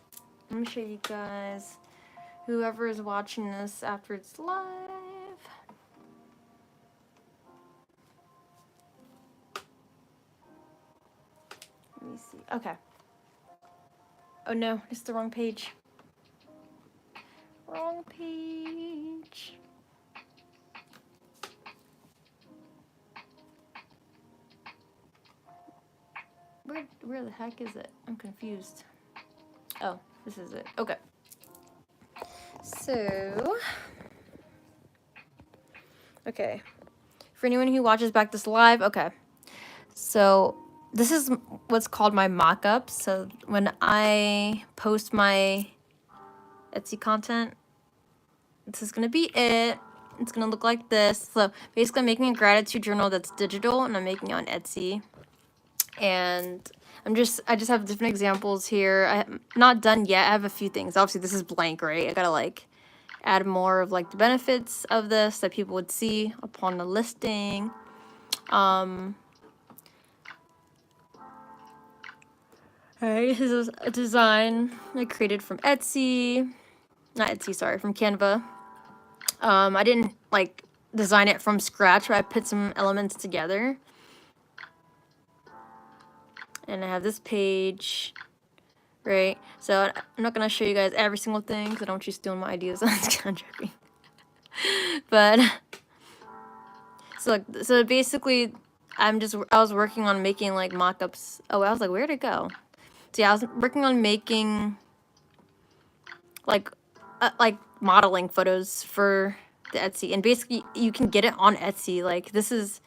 Let me show you guys. Whoever is watching this after it's live. Let me see. Okay. Oh no, it's the wrong page. Wrong page. Where the heck is it? I'm confused. Oh, this is it. Okay. So, okay. For anyone who watches back this live, okay. So, this is what's called my mock-up. So, when I post my Etsy content, this is going to be it. It's going to look like this. So, basically, I'm making a gratitude journal that's digital, and I'm making it on Etsy. And I just have different examples here. I'm not done yet. I have a few things. Obviously, this is blank, right? I gotta like add more of like the benefits of this that people would see upon the listing. Alright, this is a design I created from Etsy. Not Etsy, sorry, from Canva. I didn't like design it from scratch, but I put some elements together. And I have this page, right? So I'm not gonna show you guys every single thing because I don't want you stealing my ideas. I'm joking. But so basically, I was working on making like mock-ups. Oh, I was like, where'd it go? So yeah, I was working on making like modeling photos for the Etsy, and basically you can get it on Etsy. Like this is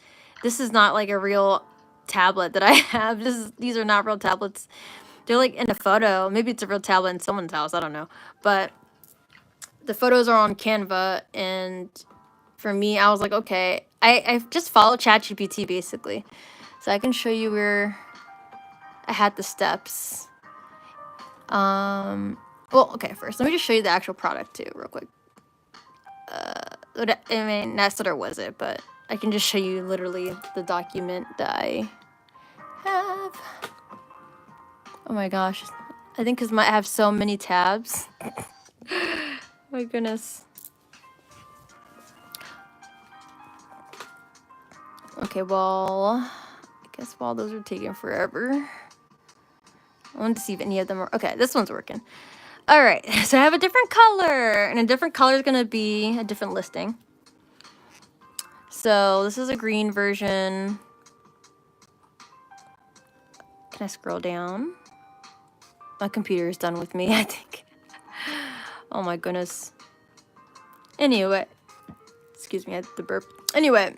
not like a real tablet that I have. These are not real tablets. They're like in a photo. Maybe it's a real tablet in someone's house. I don't know. But the photos are on Canva, and for me, I was like, okay, I just follow ChatGPT basically. So I can show you where I had the steps. Well, okay, first, let me just show you the actual product too, real quick. I mean, Nestletter was it, but I can just show you literally the document that I have. Oh my gosh. I think because I have so many tabs. My goodness. Okay, well, I guess while those are taking forever, I wanted to see if any of them are... Okay, this one's working. All right, so I have a different color, and a different color is going to be a different listing. So this is a green version. Can I scroll down? My computer is done with me, I think. Oh my goodness. Anyway, excuse me, I had to burp. Anyway,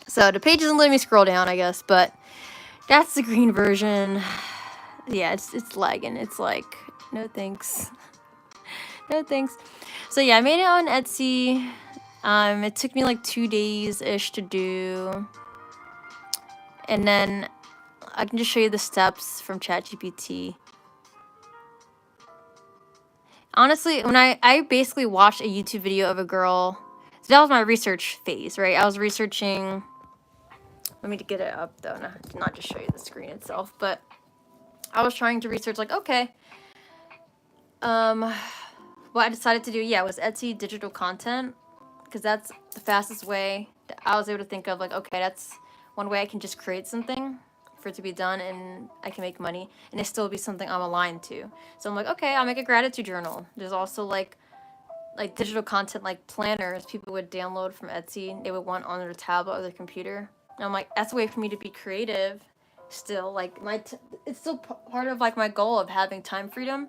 so the page isn't letting me scroll down, I guess, but that's the green version. Yeah, it's lagging. It's like, no thanks. No thanks. So yeah, I made it on Etsy. It took me like 2 days-ish to do. And then I can just show you the steps from ChatGPT. Honestly, when I basically watched a YouTube video of a girl. So that was my research phase, right? I was researching. Let me get it up though, not just show you the screen itself, but I was trying to research like, okay. What I decided to do, yeah, was Etsy digital content, because that's the fastest way that I was able to think of, like, okay, that's one way I can just create something for it to be done and I can make money and it still be something I'm aligned to. So I'm like, okay, I'll make a gratitude journal. There's also like digital content, like planners people would download from Etsy. They would want on their tablet or their computer. And I'm like, that's a way for me to be creative still. Like it's still part of like my goal of having time freedom.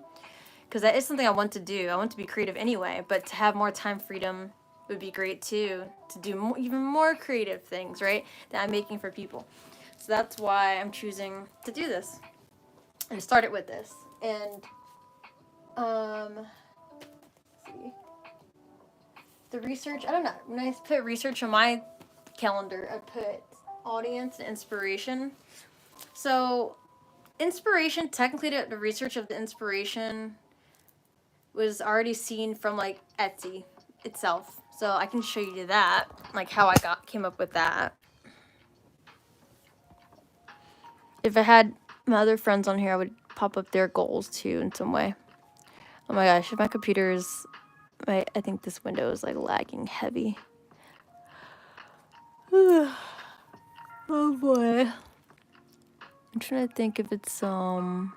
Because that is something I want to do. I want to be creative anyway, but to have more time freedom would be great too. To do even more creative things, right? That I'm making for people. So that's why I'm choosing to do this. I started with this, and let's see, the research. I don't know. When I put research on my calendar, I put audience and inspiration. So inspiration, technically, the research of the inspiration was already seen from like Etsy itself. So I can show you that, like how I came up with that. If I had my other friends on here, I would pop up their goals too in some way. Oh my gosh, my computer is, I think this window is like lagging heavy. Oh boy. I'm trying to think if it's oh,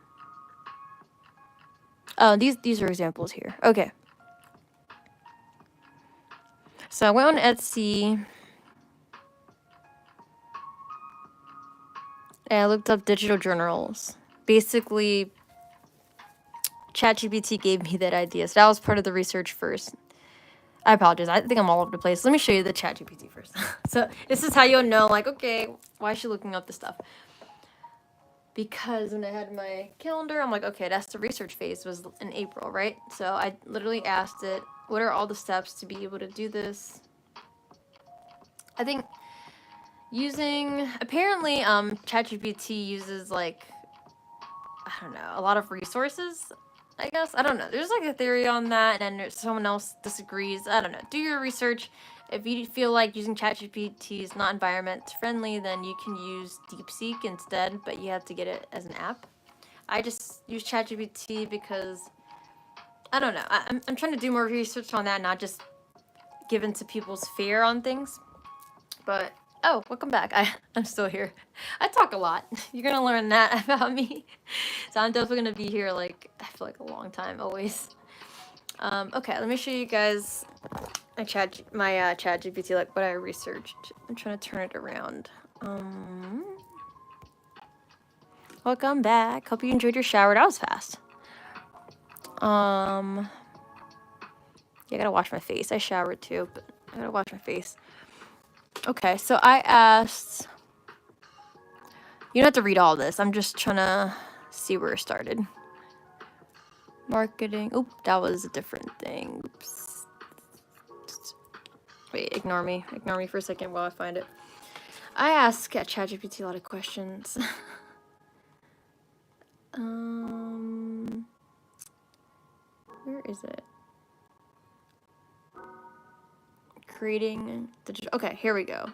these are examples here. Okay. So I went on Etsy and I looked up digital journals. Basically, ChatGPT gave me that idea. So that was part of the research first. I apologize. I think I'm all over the place. Let me show you the ChatGPT first. So this is how you'll know, like, okay, why is she looking up this stuff? Because when I had my calendar, I'm like, okay, that's the research phase was in April, right? So I literally asked it, what are all the steps to be able to do this? I think apparently ChatGPT uses like, I don't know, a lot of resources, I guess. I don't know. There's like a theory on that, and then someone else disagrees. I don't know. Do your research. If you feel like using ChatGPT is not environment friendly, then you can use DeepSeek instead, but you have to get it as an app. I just use ChatGPT because, I don't know. I'm trying to do more research on that, not just give in to people's fear on things. But, oh, welcome back. I'm still here. I talk a lot. You're going to learn that about me. So I'm definitely going to be here, like, I feel like a long time, always. Okay, let me show you guys my ChatGPT, like what I researched. I'm trying to turn it around. Welcome back. Hope you enjoyed your shower. That was fast. Yeah, I gotta wash my face. I showered too, but I gotta wash my face. Okay, so I asked. You don't have to read all this. I'm just trying to see where it started. Marketing. Oop, that was a different thing. Oops. Wait, ignore me. Ignore me for a second while I find it. I ask ChatGPT a lot of questions. Where is it? Creating digital. Okay, here we go.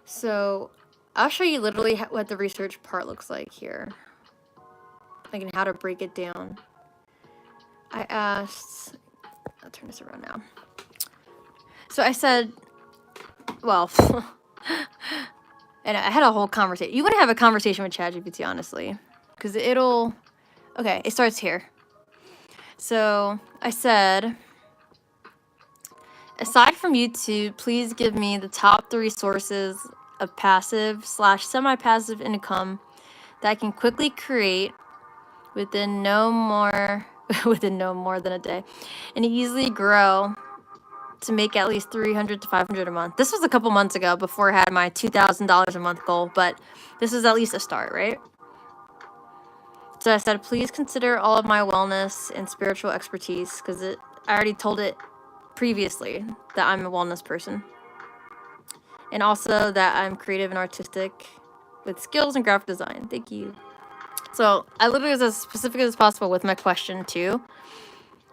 So I'll show you literally what the research part looks like here. Like, and how to break it down. I asked, I'll turn this around now. So I said, well, and I had a whole conversation. You want to have a conversation with ChatGPT, honestly, because it'll, okay, it starts here. So I said, aside from YouTube, please give me the top 3 sources of passive/semi-passive income that I can quickly create within no more than a day, and easily grow to make at least $300 to $500 a month. This was a couple months ago before I had my $2,000 a month goal, but this is at least a start, right? So I said, please consider all of my wellness and spiritual expertise, because I already told it previously that I'm a wellness person. And also that I'm creative and artistic with skills in graphic design. Thank you. So I literally was as specific as possible with my question too.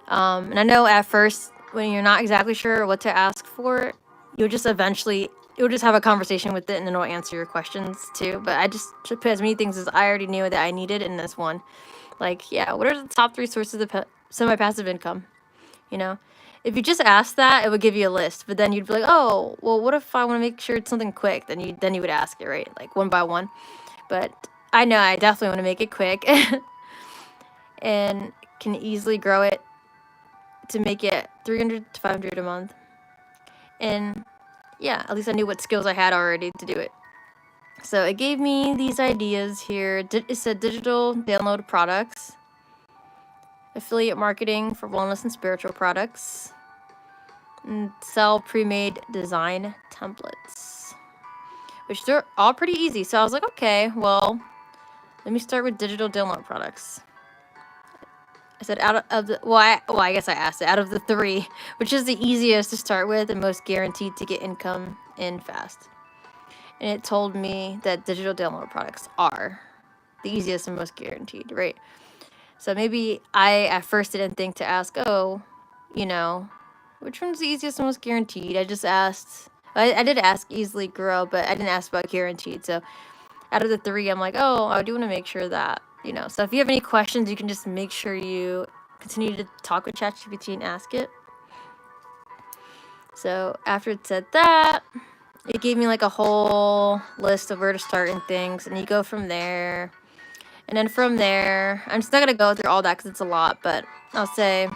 And I know at first when you're not exactly sure what to ask for, you'll just have a conversation with it and then it'll answer your questions too. But I just put as many things as I already knew that I needed in this one. Like, yeah, what are the top 3 sources of semi-passive income? You know, if you just ask that, it would give you a list. But then you'd be like, oh, well, what if I want to make sure it's something quick? Then you would ask it, right? Like one by one. But I know I definitely want to make it quick and can easily grow it to make it $300 to $500 a month. And yeah, at least I knew what skills I had already to do it. So it gave me these ideas here. It said digital download products, affiliate marketing for wellness and spiritual products, and sell pre-made design templates, which they're all pretty easy. So I was like, okay, well, Let me start with digital download products. I said out of the, I guess I asked it, out of the 3, which is the easiest to start with and most guaranteed to get income in fast. And it told me that digital download products are the easiest and most guaranteed, right? So maybe I at first didn't think to ask, oh, you know, which one's the easiest and most guaranteed? I just asked, I did ask easily grow, but I didn't ask about guaranteed. So out of the 3, I'm like, oh, I do want to make sure that, you know. So if you have any questions, you can just make sure you continue to talk with ChatGPT and ask it. So after it said that, it gave me like a whole list of where to start and things, and you go from there. And then from there, I'm just not gonna go through all that because it's a lot, but I'll say,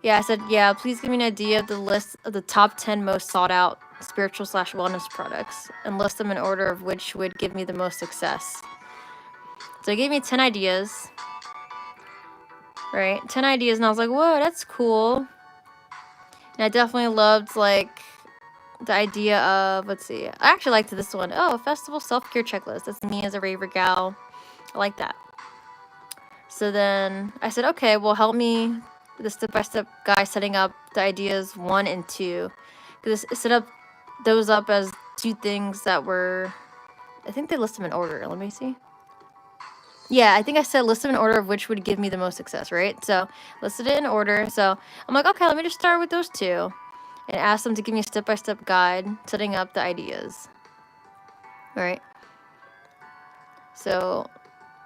yeah, I said, yeah, please give me an idea of the list of the top 10 most sought out spiritual / wellness products and list them in order of which would give me the most success. So it gave me 10 ideas, right? 10 ideas, and I was like, whoa, that's cool. And I definitely loved, like, the idea of, let's see, I actually liked this one. Oh, festival self-care checklist. That's me as a raver gal. I like that. So then I said, okay, well, help me with the step-by-step guide setting up the ideas 1 and 2. Because it set up those up as 2 things that were, I think they list them in order. Let me see. Yeah, I think I said list them in order of which would give me the most success, right? So listed it in order. So I'm like, okay, let me just start with those 2 and ask them to give me a step-by-step guide setting up the ideas. All right. So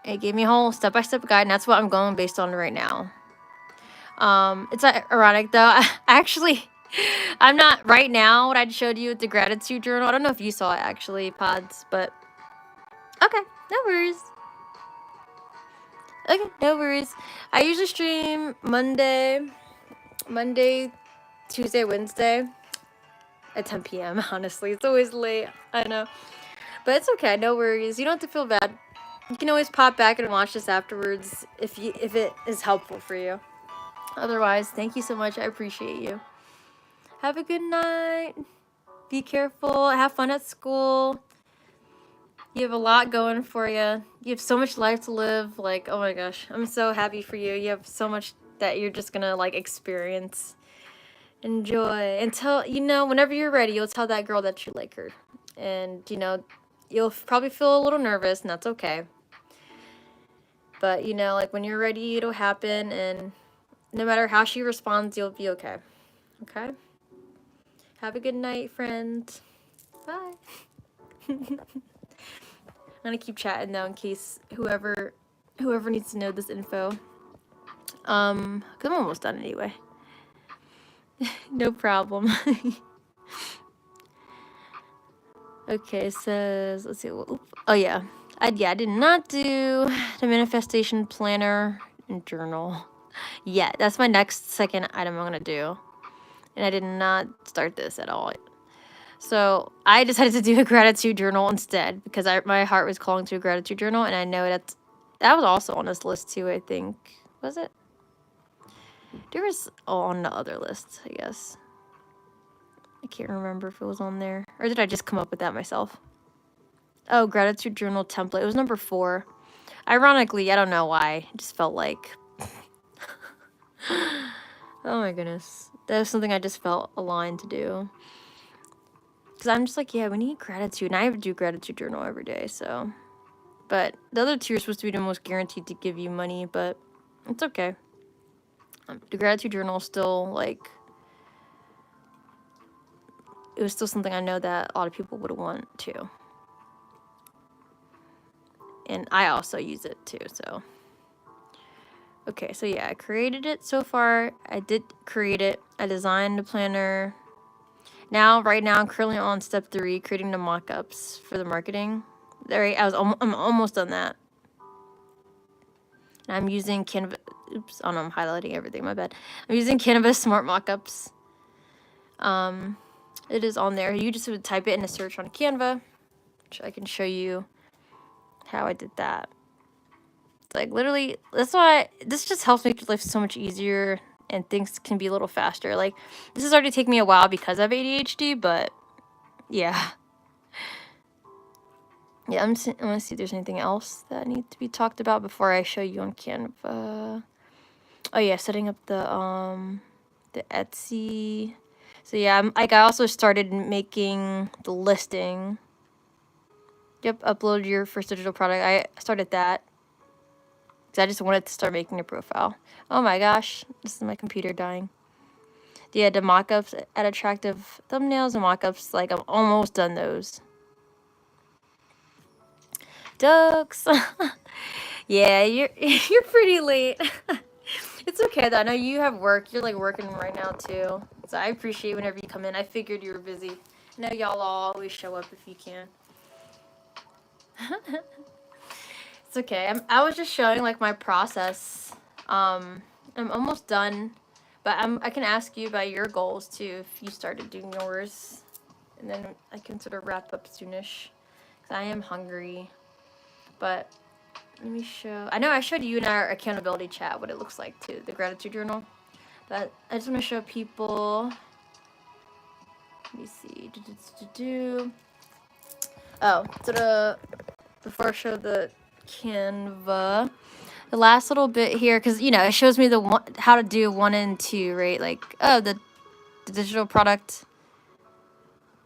it gave me a whole step-by-step guide, and that's what I'm going based on right now. It's ironic though. I'm not right now what I showed you with the gratitude journal. I don't know if you saw it actually, Pods, but okay, no worries. Okay, no worries. I usually stream Monday, Tuesday, Wednesday at 10 p.m. Honestly, it's always late. I know, but it's okay. No worries. You don't have to feel bad. You can always pop back and watch this afterwards if it is helpful for you. Otherwise, thank you so much. I appreciate you. Have a good night. Be careful. Have fun at school. You have a lot going for you. You have so much life to live. Like, oh my gosh. I'm so happy for you. You have so much that you're just gonna, like, experience. Enjoy. Until, you know, whenever you're ready, you'll tell that girl that you like her. And, you know, you'll probably feel a little nervous, and that's okay. But, you know, like, when you're ready, it'll happen. And no matter how she responds, you'll be okay. Okay? Have a good night, friends. Bye. I'm gonna keep chatting though in case whoever needs to know this info. 'Cause I'm almost done anyway. No problem. Okay, it says, let's see. Oh yeah, I did not do the manifestation planner and journal. Yeah, that's my next second item I'm gonna do, and I did not start this at all. So I decided to do a gratitude journal instead because my heart was calling to a gratitude journal, and I know that was also on this list too. I think, was it? There was on the other list, I guess. I can't remember if it was on there, or did I just come up with that myself? Oh, gratitude journal template. It was number 4. Ironically, I don't know why. It just felt like. Oh my goodness, that was something I just felt aligned to do. Because I'm just like, yeah, we need gratitude. And I do gratitude journal every day, so. But the other 2 are supposed to be the most guaranteed to give you money, but it's okay. The gratitude journal is still, like, it was still something I know that a lot of people would want too. And I also use it too, so. Okay, so yeah, I created it so far. I did create it. I designed the planner. Right now, I'm currently on step 3, creating the mock-ups for the marketing. Right, I'm almost done that. And I'm using Canva. Oops, oh no, I'm highlighting everything. My bad. I'm using Canva Smart Mockups. It is on there. You just would type it in a search on Canva, which I can show you how I did that. It's like literally, that's why this just helps make life so much easier and things can be a little faster. Like, this has already taken me a while because I have ADHD, but yeah. Yeah, I'm gonna see if there's anything else that needs to be talked about before I show you on Canva. Oh yeah, setting up the Etsy. So yeah, like I also started making the listing. Yep, upload your first digital product. I started that because I just wanted to start making a profile. Oh my gosh, this is my computer dying. Yeah, the mock-ups, add attractive thumbnails and mock-ups. Like I'm almost done those. Ducks. Yeah, you're pretty late. It's okay though. I know you have work. You're like working right now too. So I appreciate whenever you come in. I figured you were busy. I know y'all all always show up if you can. It's okay. I was just showing like my process. I'm almost done, but I can ask you about your goals too if you started doing yours, and then I can sort of wrap up soonish. 'Cause I am hungry, but let me show. I know I showed you in our accountability chat what it looks like too, the gratitude journal. But I just want to show people. Let me see. Oh, before I show the Canva, the last little bit here, because you know it shows me how to do 1 and 2, right? Like the digital product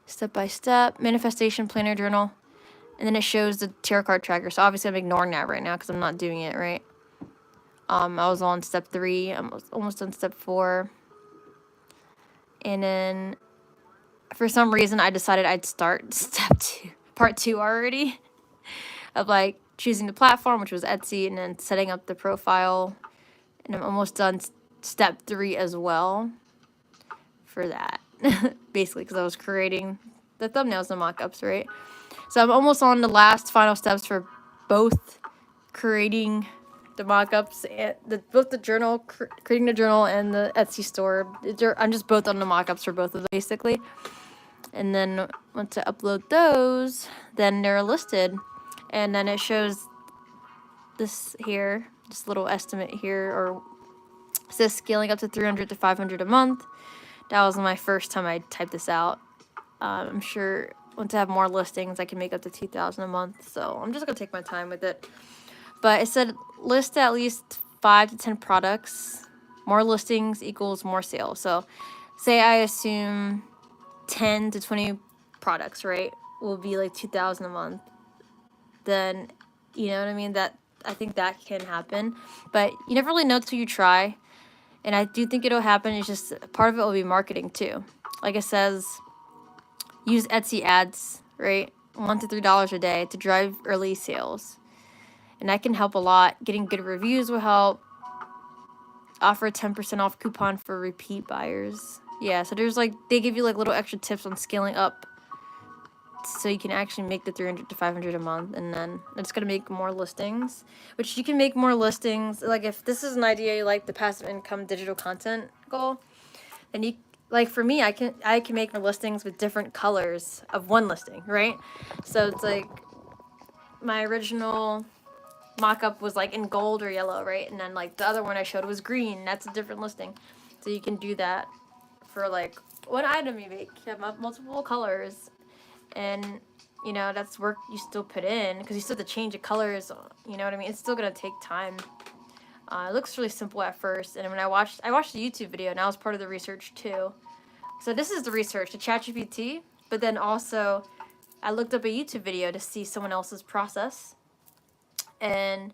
step by step manifestation planner journal, and then it shows the tarot card tracker. So obviously I'm ignoring that right now because I'm not doing it right. I was on step 3. I'm almost done step 4, and then for some reason I decided I'd start part 2 already, of like choosing the platform, which was Etsy, and then setting up the profile. And I'm almost done step 3 as well for that. Basically, because I was creating the thumbnails and mock-ups, right? So I'm almost on the last final steps for both creating the mock-ups and both the journal, creating the journal and the Etsy store. I'm just both on the mock-ups for both of them, basically. And then once I upload those, then they're listed. And then it shows this here, this little estimate here, or it says scaling up to 300 to 500 a month. That was my first time I typed this out. I'm sure once I have more listings, I can make up to 2,000 a month. So I'm just gonna take my time with it. But it said list at least 5 to 10 products. More listings equals more sales. So say I assume 10 to 20 products, right, will be like 2,000 a month. Then, you know what I mean? I think that can happen. But you never really know till you try. And I do think it'll happen. It's just part of it will be marketing too. Like it says, use Etsy ads, right? $1 to $3 a day to drive early sales. And that can help a lot. Getting good reviews will help. Offer a 10% off coupon for repeat buyers. Yeah, so there's like, they give you like little extra tips on scaling up so you can actually make the 300 to 500 a month. And then it's going to make more listings, which you can make more listings. Like if this is an idea you like, the passive income digital content goal, then you, like for me, I can make the listings with different colors of one listing, right? So it's like my original mock-up was like in gold or yellow, right? And then like the other one I showed was green. That's a different listing. So you can do that for like one item you make. You have multiple colors, and you know that's work you still put in because you still have to change the colors. You know what I mean? It's still gonna take time. It looks really simple at first, and when I watched the YouTube video, and that was part of the research too. So this is the research, the ChatGPT, but then also I looked up a YouTube video to see someone else's process, and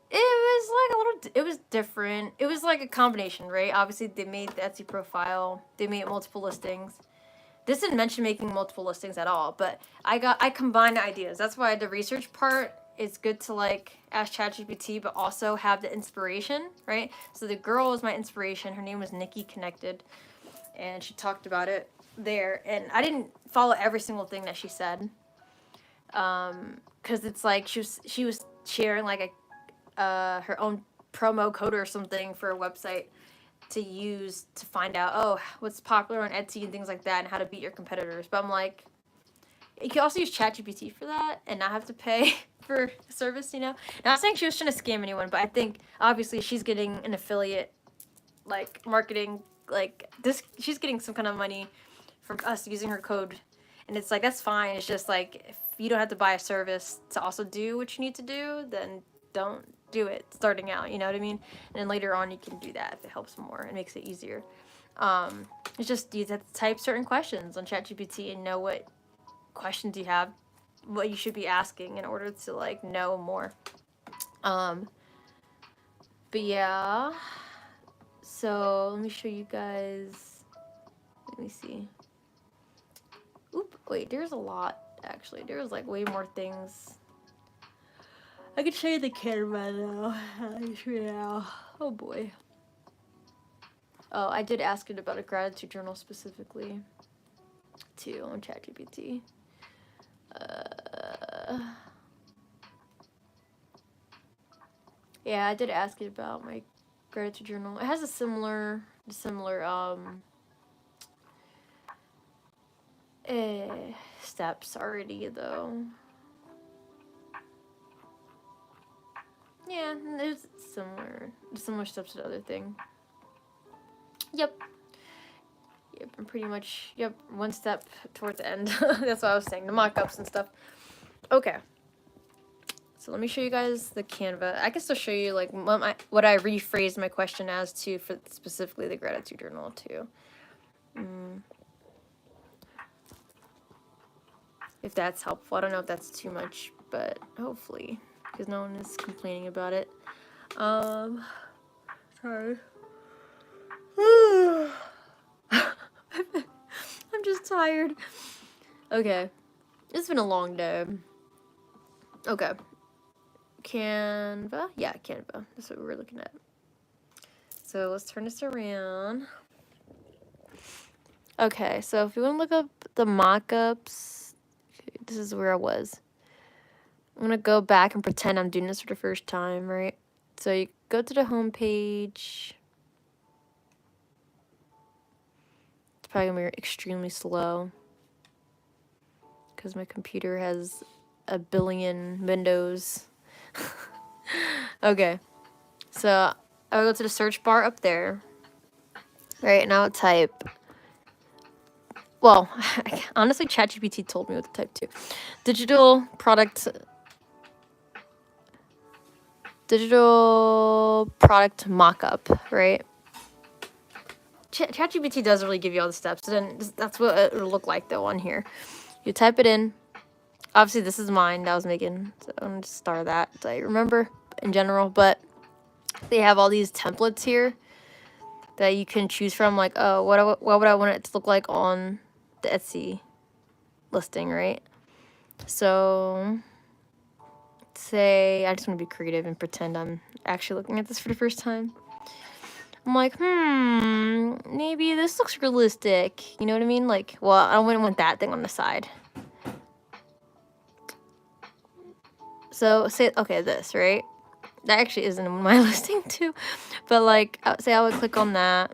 it was like a little, it was different. It was like a combination, right? Obviously, they made the Etsy profile, they made multiple listings. This didn't mention making multiple listings at all, but I combined ideas. That's why the research part is good to like ask ChatGPT, but also have the inspiration, right? So the girl was my inspiration. Her name was Nikki Connected, and she talked about it there. And I didn't follow every single thing that she said, because it's like she was sharing like her own promo code or something for a website to use to find out what's popular on Etsy and things like that and how to beat your competitors. But I'm like, you can also use ChatGPT for that and not have to pay for service, you know? Not saying she was trying to scam anyone, but I think obviously she's getting an affiliate like marketing, like this, she's getting some kind of money from us using her code, and it's like that's fine. It's just like you don't have to buy a service to also do what you need to do, then don't do it starting out, you know what I mean? And then later on you can do that if it helps more. It makes it easier. It's just you have to type certain questions on ChatGPT and know what questions you have, what you should be asking in order to like know more. But yeah, so let me show you guys. Let me see. Oop, wait, there's a lot actually. There's like way more things. I can show you the camera though. Yeah. Oh boy. Oh, I did ask it about a gratitude journal specifically too on ChatGPT. Yeah, I did ask it about my gratitude journal. It has a similar steps already though. Yeah, there's similar steps to the other thing. Yep, I'm pretty much, one step towards the end. That's what I was saying, the mock-ups and stuff. Okay. So let me show you guys the Canva. I can still show you like what I rephrased my question as to for specifically the gratitude journal too. If that's helpful. I don't know if that's too much, but hopefully, because no one is complaining about it. Sorry. I'm just tired. Okay. It's been a long day. Okay. Canva? Yeah, Canva. That's what we were looking at. So let's turn this around. Okay, so if you want to look up the mock-ups, okay, this is where I was. I'm going to go back and pretend I'm doing this for the first time, right? So you go to the home page. It's probably going to be extremely slow because my computer has a billion windows. Okay, so I'll go to the search bar up there, right, and I'll type, well, honestly, ChatGPT told me what to type too. Digital product mock-up, right? ChatGPT does really give you all the steps, and then that's what it will look like though on here. You type it in. Obviously, this is mine that I was making, so I'm gonna star that so I remember in general, but they have all these templates here that you can choose from, like, oh, what would I want it to look like on the Etsy listing, right? So, say I just want to be creative and pretend I'm actually looking at this for the first time. I'm like, maybe this looks realistic. You know what I mean? Like, well, I wouldn't want that thing on the side. So, say, okay, this, right? That actually isn't in my listing too. But, like, say I would click on that.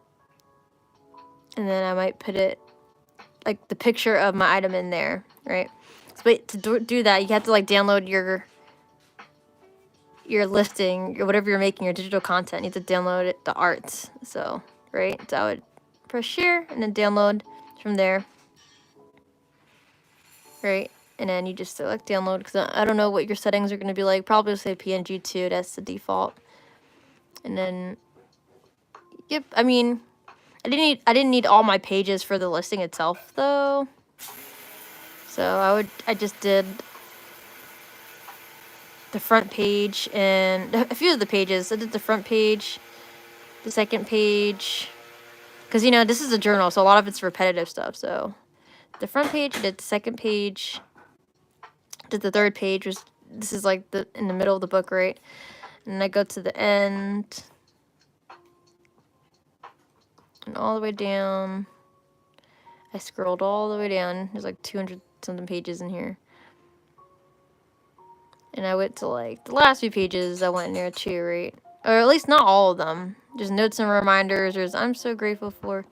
And then I might put it, like, the picture of my item in there, right? So, but to do that, you have to, like, download your listing, or whatever you're making, your digital content. You have to download it, the art. So, right? So I would press share and then download from there. Right? And then you just select download, because I don't know what your settings are going to be like. Probably say PNG 2, that's the default. And then, yep, I mean, I didn't need all my pages for the listing itself though. So I just did the front page and a few of the pages. I did the front page, the second page, because, you know, this is a journal, so a lot of it's repetitive stuff. So the front page, did the second page, did the third page, this is like in the middle of the book, right? And I go to the end and all the way down. I scrolled all the way down. There's like 200 something pages in here. And I went to like the last few pages. I went in there too, right? Or at least not all of them. There's notes and reminders. There's I'm so grateful for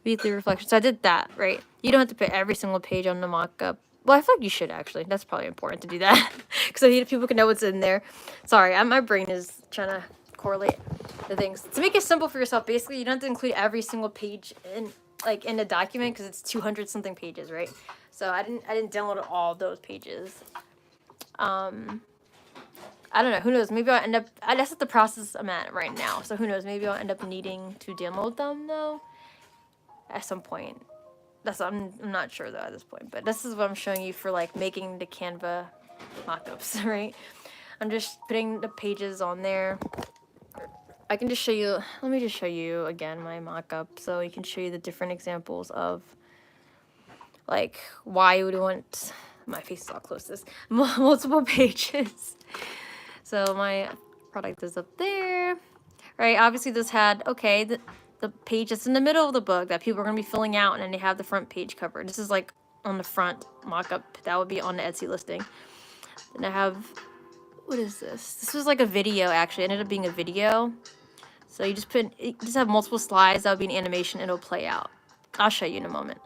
weekly reflection. So I did that, right? You don't have to put every single page on the mock-up. Well, I feel like you should actually. That's probably important to do that. Because people can know what's in there. Sorry, my brain is trying to correlate the things. To make it simple for yourself, basically, you don't have to include every single page in the document because it's 200 something pages, right? So I didn't download all those pages. I don't know. Who knows? Maybe I'll end up. That's not the process I'm at right now. So who knows? Maybe I'll end up needing to download them though, at some point. I'm not sure though at this point. But this is what I'm showing you for like making the Canva mockups, right? I'm just putting the pages on there. I can just show you. Let me just show you again my mockup, so you can show you the different examples of like why you would want. My face is all close. This multiple pages. So my product is up there, right? Obviously this had, okay, the page that's in the middle of the book that people are going to be filling out, and then they have the front page covered. This is like on the front mock-up. That would be on the Etsy listing. Then I have, what is this? This was like a video, actually. It ended up being a video. So you just have multiple slides. That would be an animation. It'll play out. I'll show you in a moment.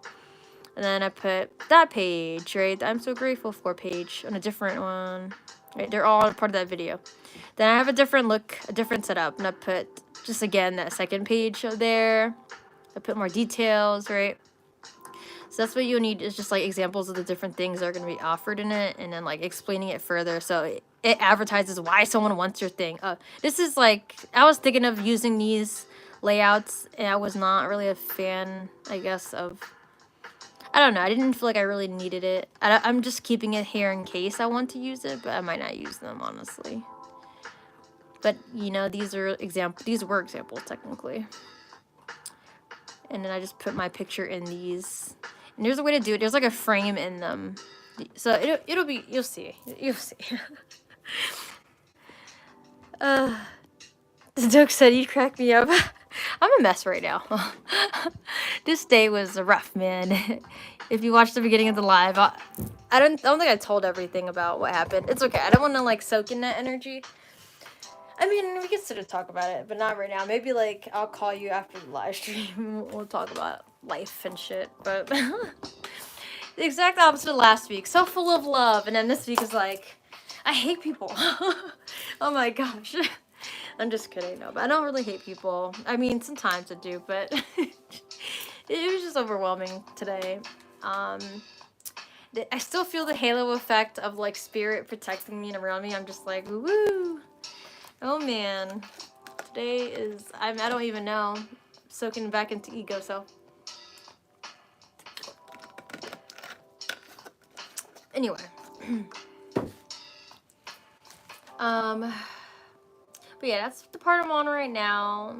And then I put that page, right? I'm so grateful for page on a different one. Right, they're all part of that video. Then I have a different look, a different setup, and I put just again that second page there. I put more details, right? So that's what you'll need is just like examples of the different things that are going to be offered in it, and then like explaining it further so it advertises why someone wants your thing. This is like, I was thinking of using these layouts, and I was not really a fan, I guess, of. I don't know. I didn't feel like I really needed it. I'm just keeping it here in case I want to use it, but I might not use them, honestly. But, you know, these were examples, technically. And then I just put my picture in these. And there's a way to do it. There's like a frame in them. So it'll be, you'll see. You'll see. Doug said he'd crack me up. I'm a mess right now. This day was rough, man. If you watched the beginning of the live, I don't think I told everything about what happened. It's okay. I don't want to like soak in that energy. I mean, we can sort of talk about it, but not right now. Maybe like I'll call you after the live stream. We'll talk about life and shit. But the exact opposite of last week. So full of love, and then this week is like, I hate people. Oh my gosh. I'm just kidding, no, but I don't really hate people. I mean, sometimes I do, but it was just overwhelming today. I still feel the halo effect of like spirit protecting me and around me. I'm just like, woo. Oh man, today is, I don't even know. I'm soaking back into ego, so. Anyway. But yeah, that's the part I'm on right now.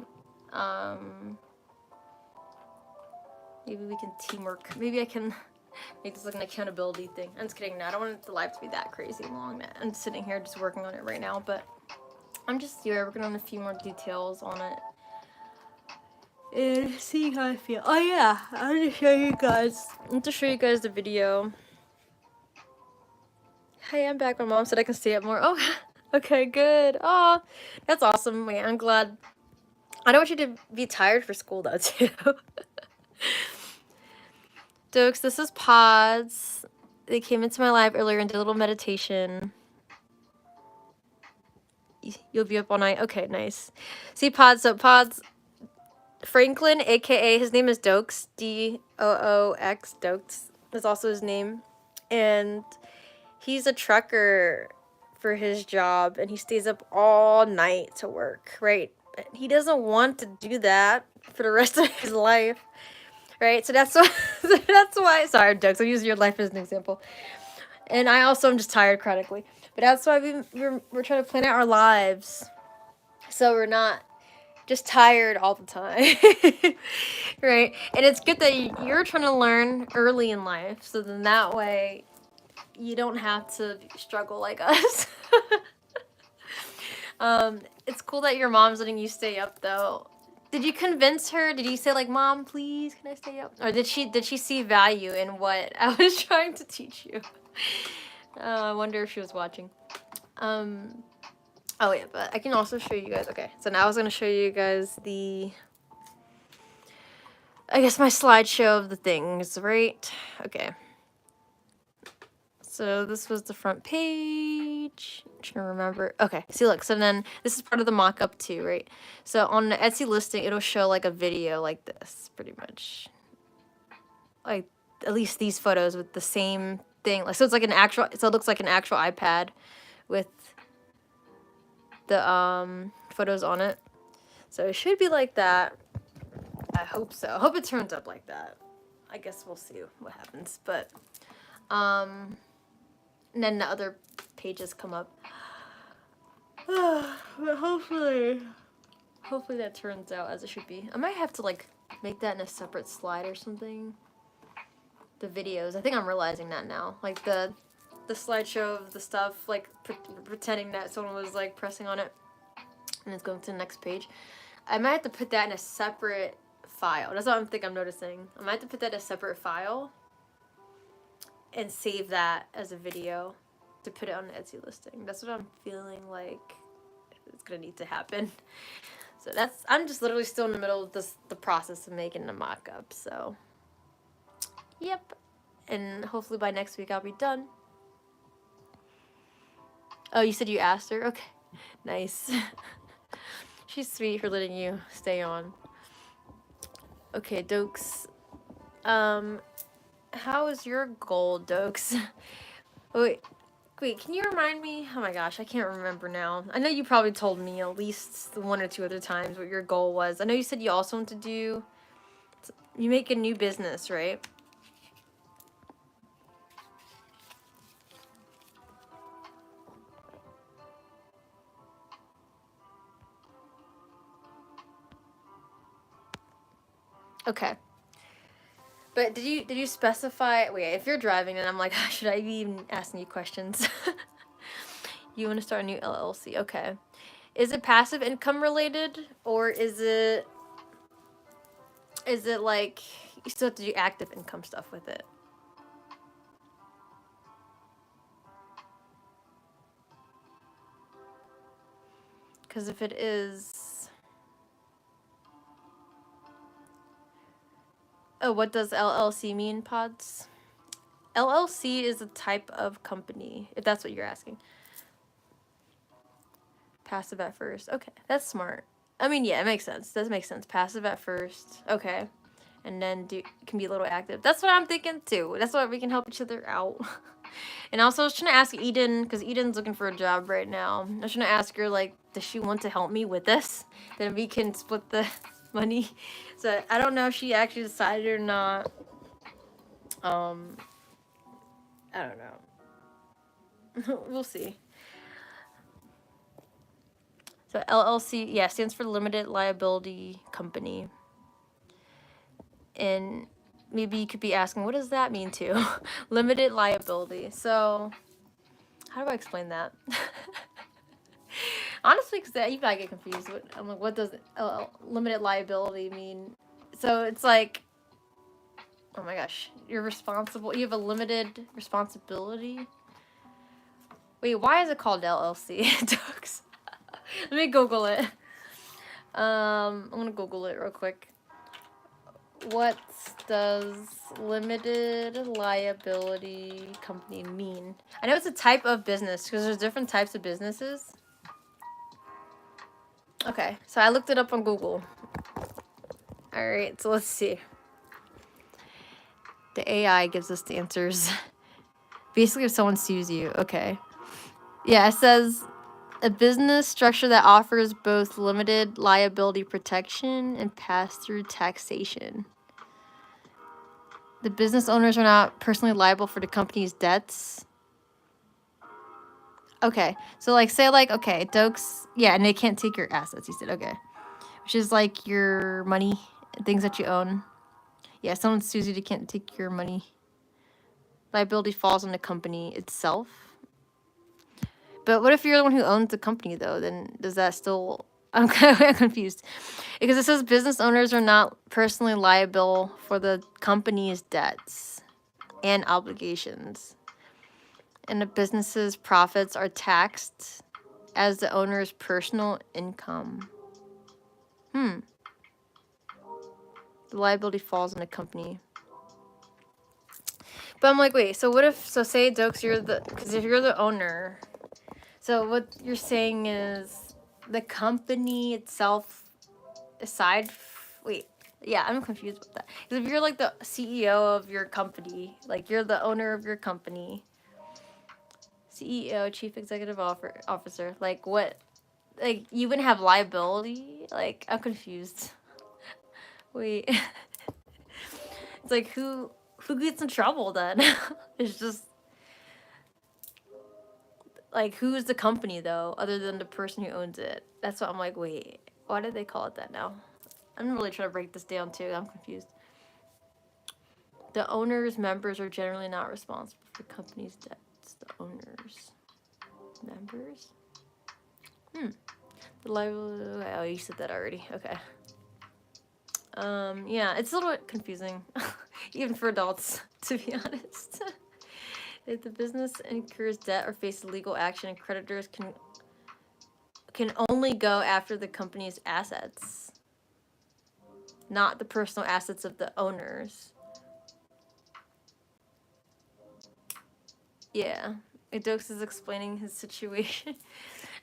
Maybe we can teamwork. Maybe I can make this like an accountability thing. I'm just kidding. No, I don't want the live to be that crazy long. I'm sitting here just working on it right now, but I'm just here working on a few more details on it. And see how I feel. Oh yeah, I want to show you guys. I want to show you guys the video. Hey, I'm back. My mom said I can stay up more. Oh, okay, good. Oh, that's awesome. Wait, I'm glad. I don't want you to be tired for school though, too. Dokes, this is Pods. They came into my live earlier and did a little meditation. You'll be up all night. Okay, nice. See, Pods. So Pods, Franklin, aka his name is Dokes, D-O-O-X, Dokes is also his name, and he's a trucker for his job, and he stays up all night to work, right? He doesn't want to do that for the rest of his life, right? So that's why, sorry, Dokes, I'm using your life as an example. And I also am just tired chronically. But that's why we're trying to plan out our lives so we're not just tired all the time, right? And it's good that you're trying to learn early in life, so then that way you don't have to struggle like us. It's cool that your mom's letting you stay up, though. Did you convince her? Did you say like, Mom, please, can I stay up? Or did she see value in what I was trying to teach you? I wonder if she was watching. Oh yeah, but I can also show you guys. Okay, so now I was gonna show you guys I guess my slideshow of the things, right? Okay. So this was the front page. I'm trying to remember. Okay, see, look. So then this is part of the mock-up too, right? So on the Etsy listing, it'll show like a video like this, pretty much. Like at least these photos with the same thing. Like, so it's like an actual, so it looks like an actual iPad with the photos on it. So it should be like that. I hope so. I hope it turns up like that. I guess we'll see what happens. But and then the other pages come up. But hopefully that turns out as it should be. I might have to like make that in a separate slide or something. The videos. I think I'm realizing that now. Like the slideshow of the stuff, like pretending that someone was like pressing on it and it's going to the next page. I might have to put that in a separate file. That's what I'm noticing. I might have to put that in a separate file and save that as a video to put it on the Etsy listing. That's what I'm feeling like it's gonna need to happen. So I'm just literally still in the middle of the process of making the mock-up. So, yep. And hopefully by next week I'll be done. Oh, you said you asked her? Okay. Nice. She's sweet for letting you stay on. Okay, Dokes. How is your goal, Dokes? Wait, can you remind me? Oh my gosh, I can't remember now. I know you probably told me at least 1 or 2 other times what your goal was. I know you said you also want to do... You make a new business, right? Okay. But did you specify... Wait, if you're driving and I'm like, should I be even asking you questions? You want to start a new LLC. Okay. Is it passive income related? Or is it like you still have to do active income stuff with it? Because if it is... Oh, what does LLC mean, Pods? LLC is a type of company, if that's what you're asking. Passive at first. Okay, that's smart. I mean, yeah, it makes sense. Does make sense. Passive at first. Okay. And then can be a little active. That's what I'm thinking too. That's why we can help each other out. And also I was trying to ask Eden, because Eden's looking for a job right now. I was trying to ask her, like, does she want to help me with this? Then we can split the money. So I don't know if she actually decided or not. I don't know. We'll see. So LLC, yeah, stands for Limited Liability Company. And maybe you could be asking, what does that mean too? Limited liability. So how do I explain that? Honestly, because even I get confused. I'm like, what does limited liability mean? So it's like, oh my gosh, you're responsible. You have a limited responsibility. Wait, why is it called LLC? Let me Google it. I'm gonna Google it real quick. What does limited liability company mean? I know it's a type of business because there's different types of businesses. Okay, so I looked it up on Google. All right, so let's see. The AI gives us the answers. Basically, if someone sues you, okay. Yeah, it says a business structure that offers both limited liability protection and pass-through taxation. The business owners are not personally liable for the company's debts. Okay, so like say like, okay, Dokes, yeah, and they can't take your assets, you said, okay. Which is like your money, things that you own. Yeah, someone sues you, they can't take your money. Liability falls on the company itself. But what if you're the one who owns the company though? Then does that still... I'm kind of confused. Because it says business owners are not personally liable for the company's debts and obligations. And the business's profits are taxed as the owner's personal income. The liability falls on the company. But I'm like, wait, so what if, so say, Dokes, because if you're the owner, so what you're saying is the company itself, wait, Yeah, I'm confused with that. Because if you're like the CEO of your company, like you're the owner of your company, CEO, Chief Executive Officer, like what? Like you wouldn't have liability? Like I'm confused. Wait, it's like who gets in trouble then? It's just like who's the company though, other than the person who owns it? That's what I'm like. Wait, why did they call it that now? I'm really trying to break this down too. I'm confused. The owner's members are generally not responsible for the company's debts. The owner's members? The liability. Oh, you said that already. Okay. Yeah, it's a little bit confusing, even for adults, to be honest. If the business incurs debt or faces legal action, creditors can only go after the company's assets, not the personal assets of the owners. Yeah. Idokes is explaining his situation.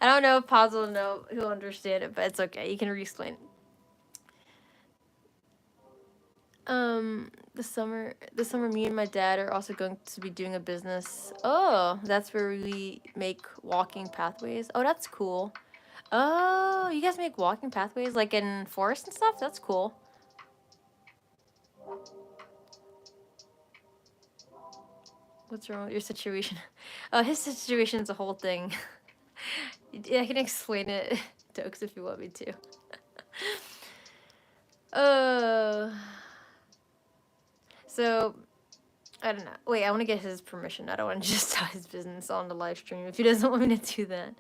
I don't know if Paz will know, he'll understand it, but it's okay. You can re-explain. This summer, me and my dad are also going to be doing a business. Oh, that's where we make walking pathways. Oh, that's cool. Oh, you guys make walking pathways like in forests and stuff? That's cool. What's wrong with your situation? Oh, his situation is a whole thing. Yeah, I can explain it, Dokes, if you want me to. So, I don't know. Wait, I want to get his permission. I don't want to just tell his business on the live stream if he doesn't want me to do that.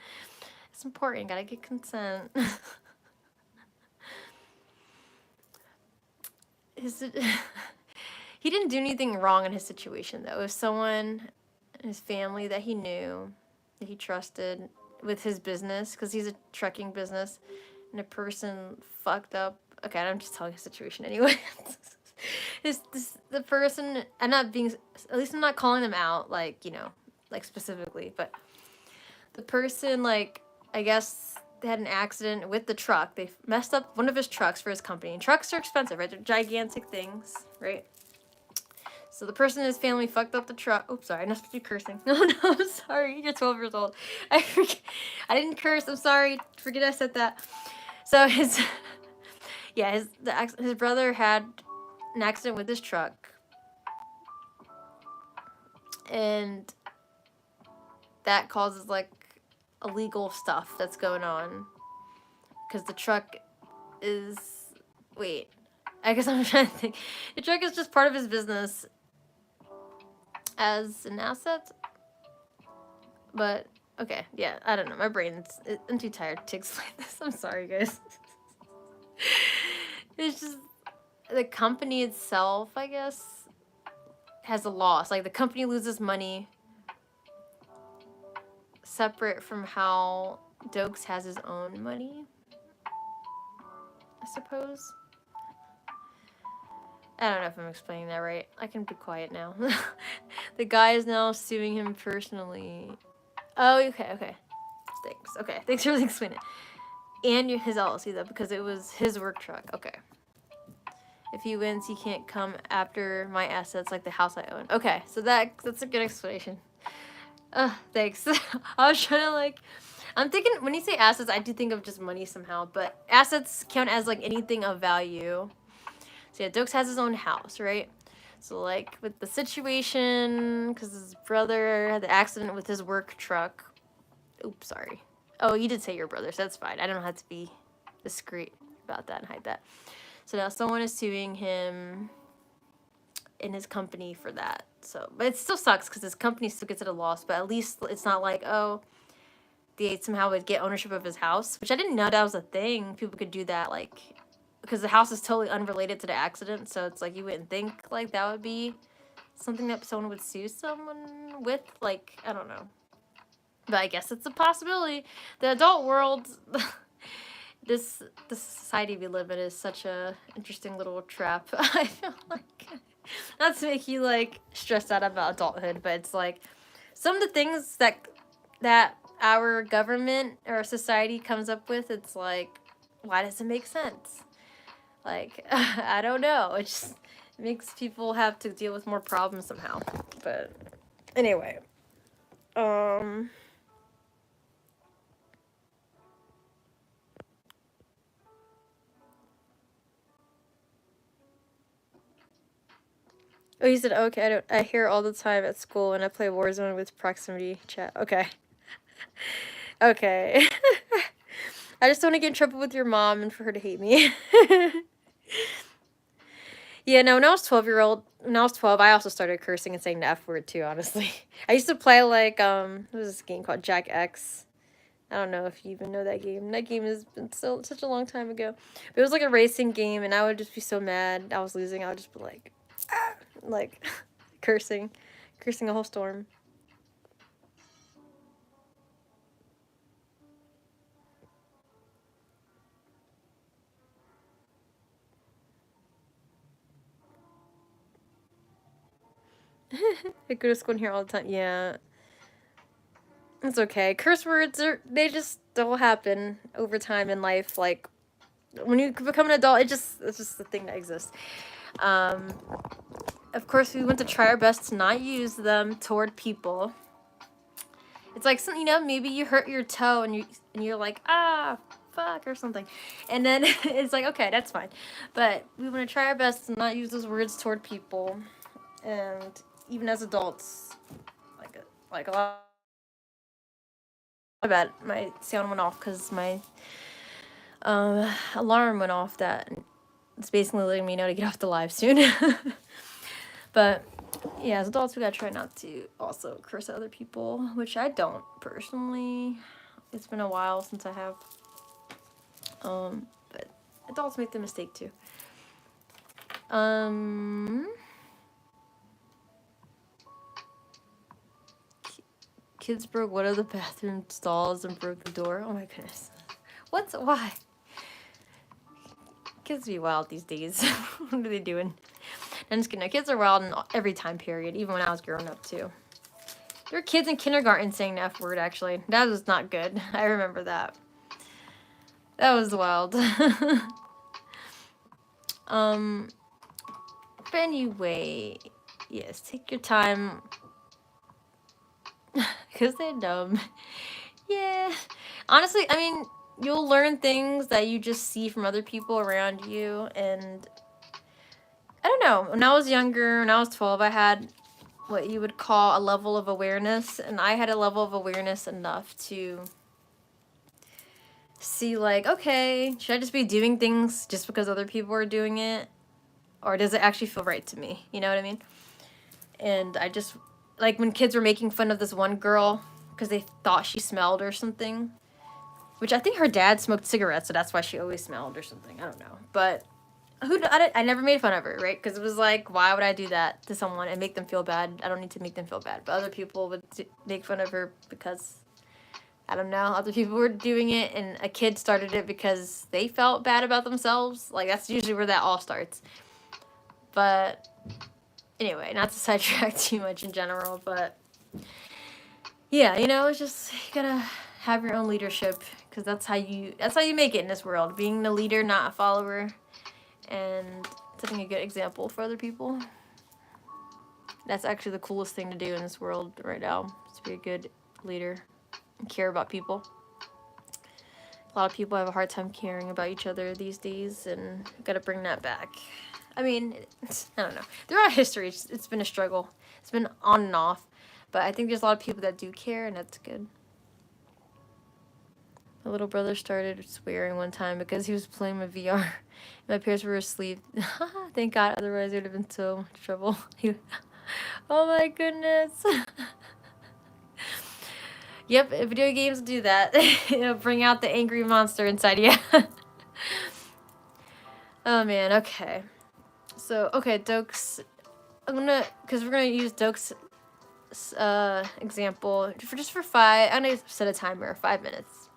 It's important. Gotta get consent. He didn't do anything wrong in his situation, though. It was someone in his family that he knew, that he trusted with his business, because he's a trucking business, and a person fucked up. Okay, I'm just telling his situation anyway. The person, I'm not being, at least I'm not calling them out, like, you know, like specifically, but the person, like, I guess they had an accident with the truck. They messed up one of his trucks for his company. And trucks are expensive, right? They're gigantic things, right? So the person in his family fucked up the truck. Oops, sorry, I'm not supposed to be cursing. No, I'm sorry. You're 12 years old. I didn't curse. I'm sorry. Forget I said that. So his brother had an accident with his truck, and that causes like illegal stuff that's going on, because the truck is, wait, I guess I'm trying to think. The truck is just part of his business as an asset, but okay, yeah, I don't know. My I'm too tired to explain this. I'm sorry, guys. It's just the company itself, I guess, has a loss. Like the company loses money separate from how Dokes has his own money, I suppose. I don't know if I'm explaining that right. I can be quiet now. The guy is now suing him personally. Oh, okay. Thanks for explaining it. And his LLC, though, because it was his work truck. Okay. If he wins, he can't come after my assets like the house I own. Okay, so that's a good explanation. Thanks. I was trying to, like, I'm thinking, when you say assets, I do think of just money somehow, but assets count as, like, anything of value. So yeah, Dokes has his own house, right? So like with the situation, because his brother had the accident with his work truck. Oops, sorry. Oh, you did say your brother, so that's fine. I don't have to be discreet about that and hide that. So now someone is suing him in his company for that. So, but it still sucks because his company still gets at a loss. But at least it's not like, oh, they somehow would get ownership of his house, which I didn't know that was a thing. People could do that, like, because the house is totally unrelated to the accident. So it's like you wouldn't think like that would be something that someone would sue someone with. Like, I don't know. But I guess it's a possibility. The adult world, this society we live in is such a interesting little trap. I feel like, not to make you like stressed out about adulthood, but it's like some of the things that our government or society comes up with, it's like, why does it make sense? Like, I don't know. It just makes people have to deal with more problems somehow. But anyway, oh, you said okay. I hear all the time at school and I play Warzone with proximity chat. Okay. Okay. I just don't want to get in trouble with your mom and for her to hate me. Yeah, no, when I was 12, I also started cursing and saying the F word too, honestly. I used to play like, what was this game called? Jack X. I don't know if you even know that game. That game has been such a long time ago. But it was like a racing game, and I would just be so mad I was losing. I would just be like, ah, like, cursing a whole storm. I go to school and hear all the time. Yeah, it's okay. Curse words they just don't happen over time in life. Like when you become an adult, it's just the thing that exists. Um, of course, we want to try our best to not use them toward people. It's like something, maybe you hurt your toe and you're like, ah, fuck or something, and then it's like, okay, that's fine, but we want to try our best to not use those words toward people, and even as adults, like a lot. I bet my sound went off because my alarm went off. That it's basically letting me know to get off the live soon. But yeah, as adults, we gotta try not to also curse at other people, which I don't personally. It's been a while since I have. But adults make the mistake too. Kids broke one of the bathroom stalls and broke the door. Oh my goodness. Why? Kids be wild these days. What are they doing? I'm just kidding. No, kids are wild in every time period, even when I was growing up too. There were kids in kindergarten saying the F word, actually. That was not good. I remember that. That was wild. But anyway, yes, take your time. Because they're dumb. Yeah. Honestly, I mean, you'll learn things that you just see from other people around you. And I don't know. When I was younger, when I was 12, I had what you would call a level of awareness. And I had a level of awareness enough to see, like, okay, should I just be doing things just because other people are doing it? Or does it actually feel right to me? You know what I mean? And I just, like, when kids were making fun of this one girl because they thought she smelled or something, which I think her dad smoked cigarettes, so that's why she always smelled or something. I don't know. But I never made fun of her, right? Because it was like, why would I do that to someone and make them feel bad? I don't need to make them feel bad. But other people would make fun of her because, I don't know, other people were doing it, and a kid started it because they felt bad about themselves. Like, that's usually where that all starts. But anyway, not to sidetrack too much in general, but yeah, it's just, you gotta have your own leadership, because that's how you make it in this world, being the leader, not a follower, and setting a good example for other people. That's actually the coolest thing to do in this world right now, is to be a good leader and care about people. A lot of people have a hard time caring about each other these days, and gotta bring that back. I mean, I don't know. Throughout history, it's been a struggle. It's been on and off. But I think there's a lot of people that do care, and that's good. My little brother started swearing one time because he was playing my VR. My parents were asleep. Thank God, otherwise there would have been so much trouble. Oh my goodness. Yep, video games do that. It'll bring out the angry monster inside you. Oh man, okay. So, okay, Dokes. Because we're gonna use Dokes' example for 5. I'm gonna set a timer, 5 minutes.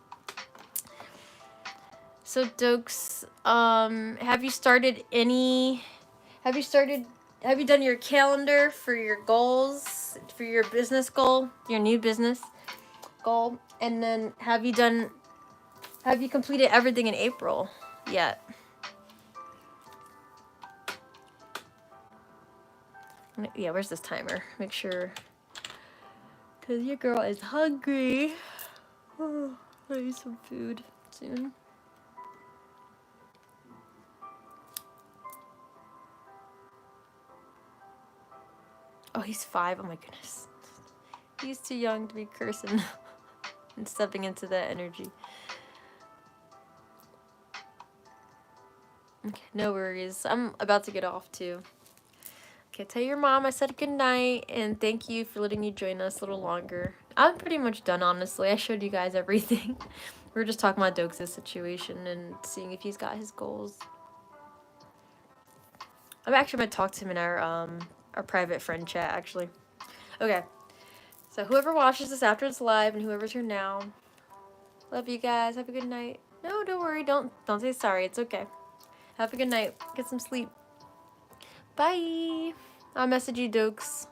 So, Dokes, have you done your calendar for your goals, for your business goal, your new business goal? And then have you completed everything in April yet? Yeah, where's this timer? Make sure. Because your girl is hungry. Oh, I need some food soon. Oh, he's 5. Oh my goodness. He's too young to be cursing and stepping into that energy. Okay, no worries. I'm about to get off too. Okay, tell your mom I said good night and thank you for letting me join us a little longer. I'm pretty much done, honestly. I showed you guys everything. We're just talking about Dokes' situation and seeing if he's got his goals. I'm actually gonna talk to him in our private friend chat, actually. Okay. So whoever watches this after it's live and whoever's here now, love you guys. Have a good night. No, don't worry. Don't say sorry. It's okay. Have a good night. Get some sleep. Bye. I'll message you, Dokes.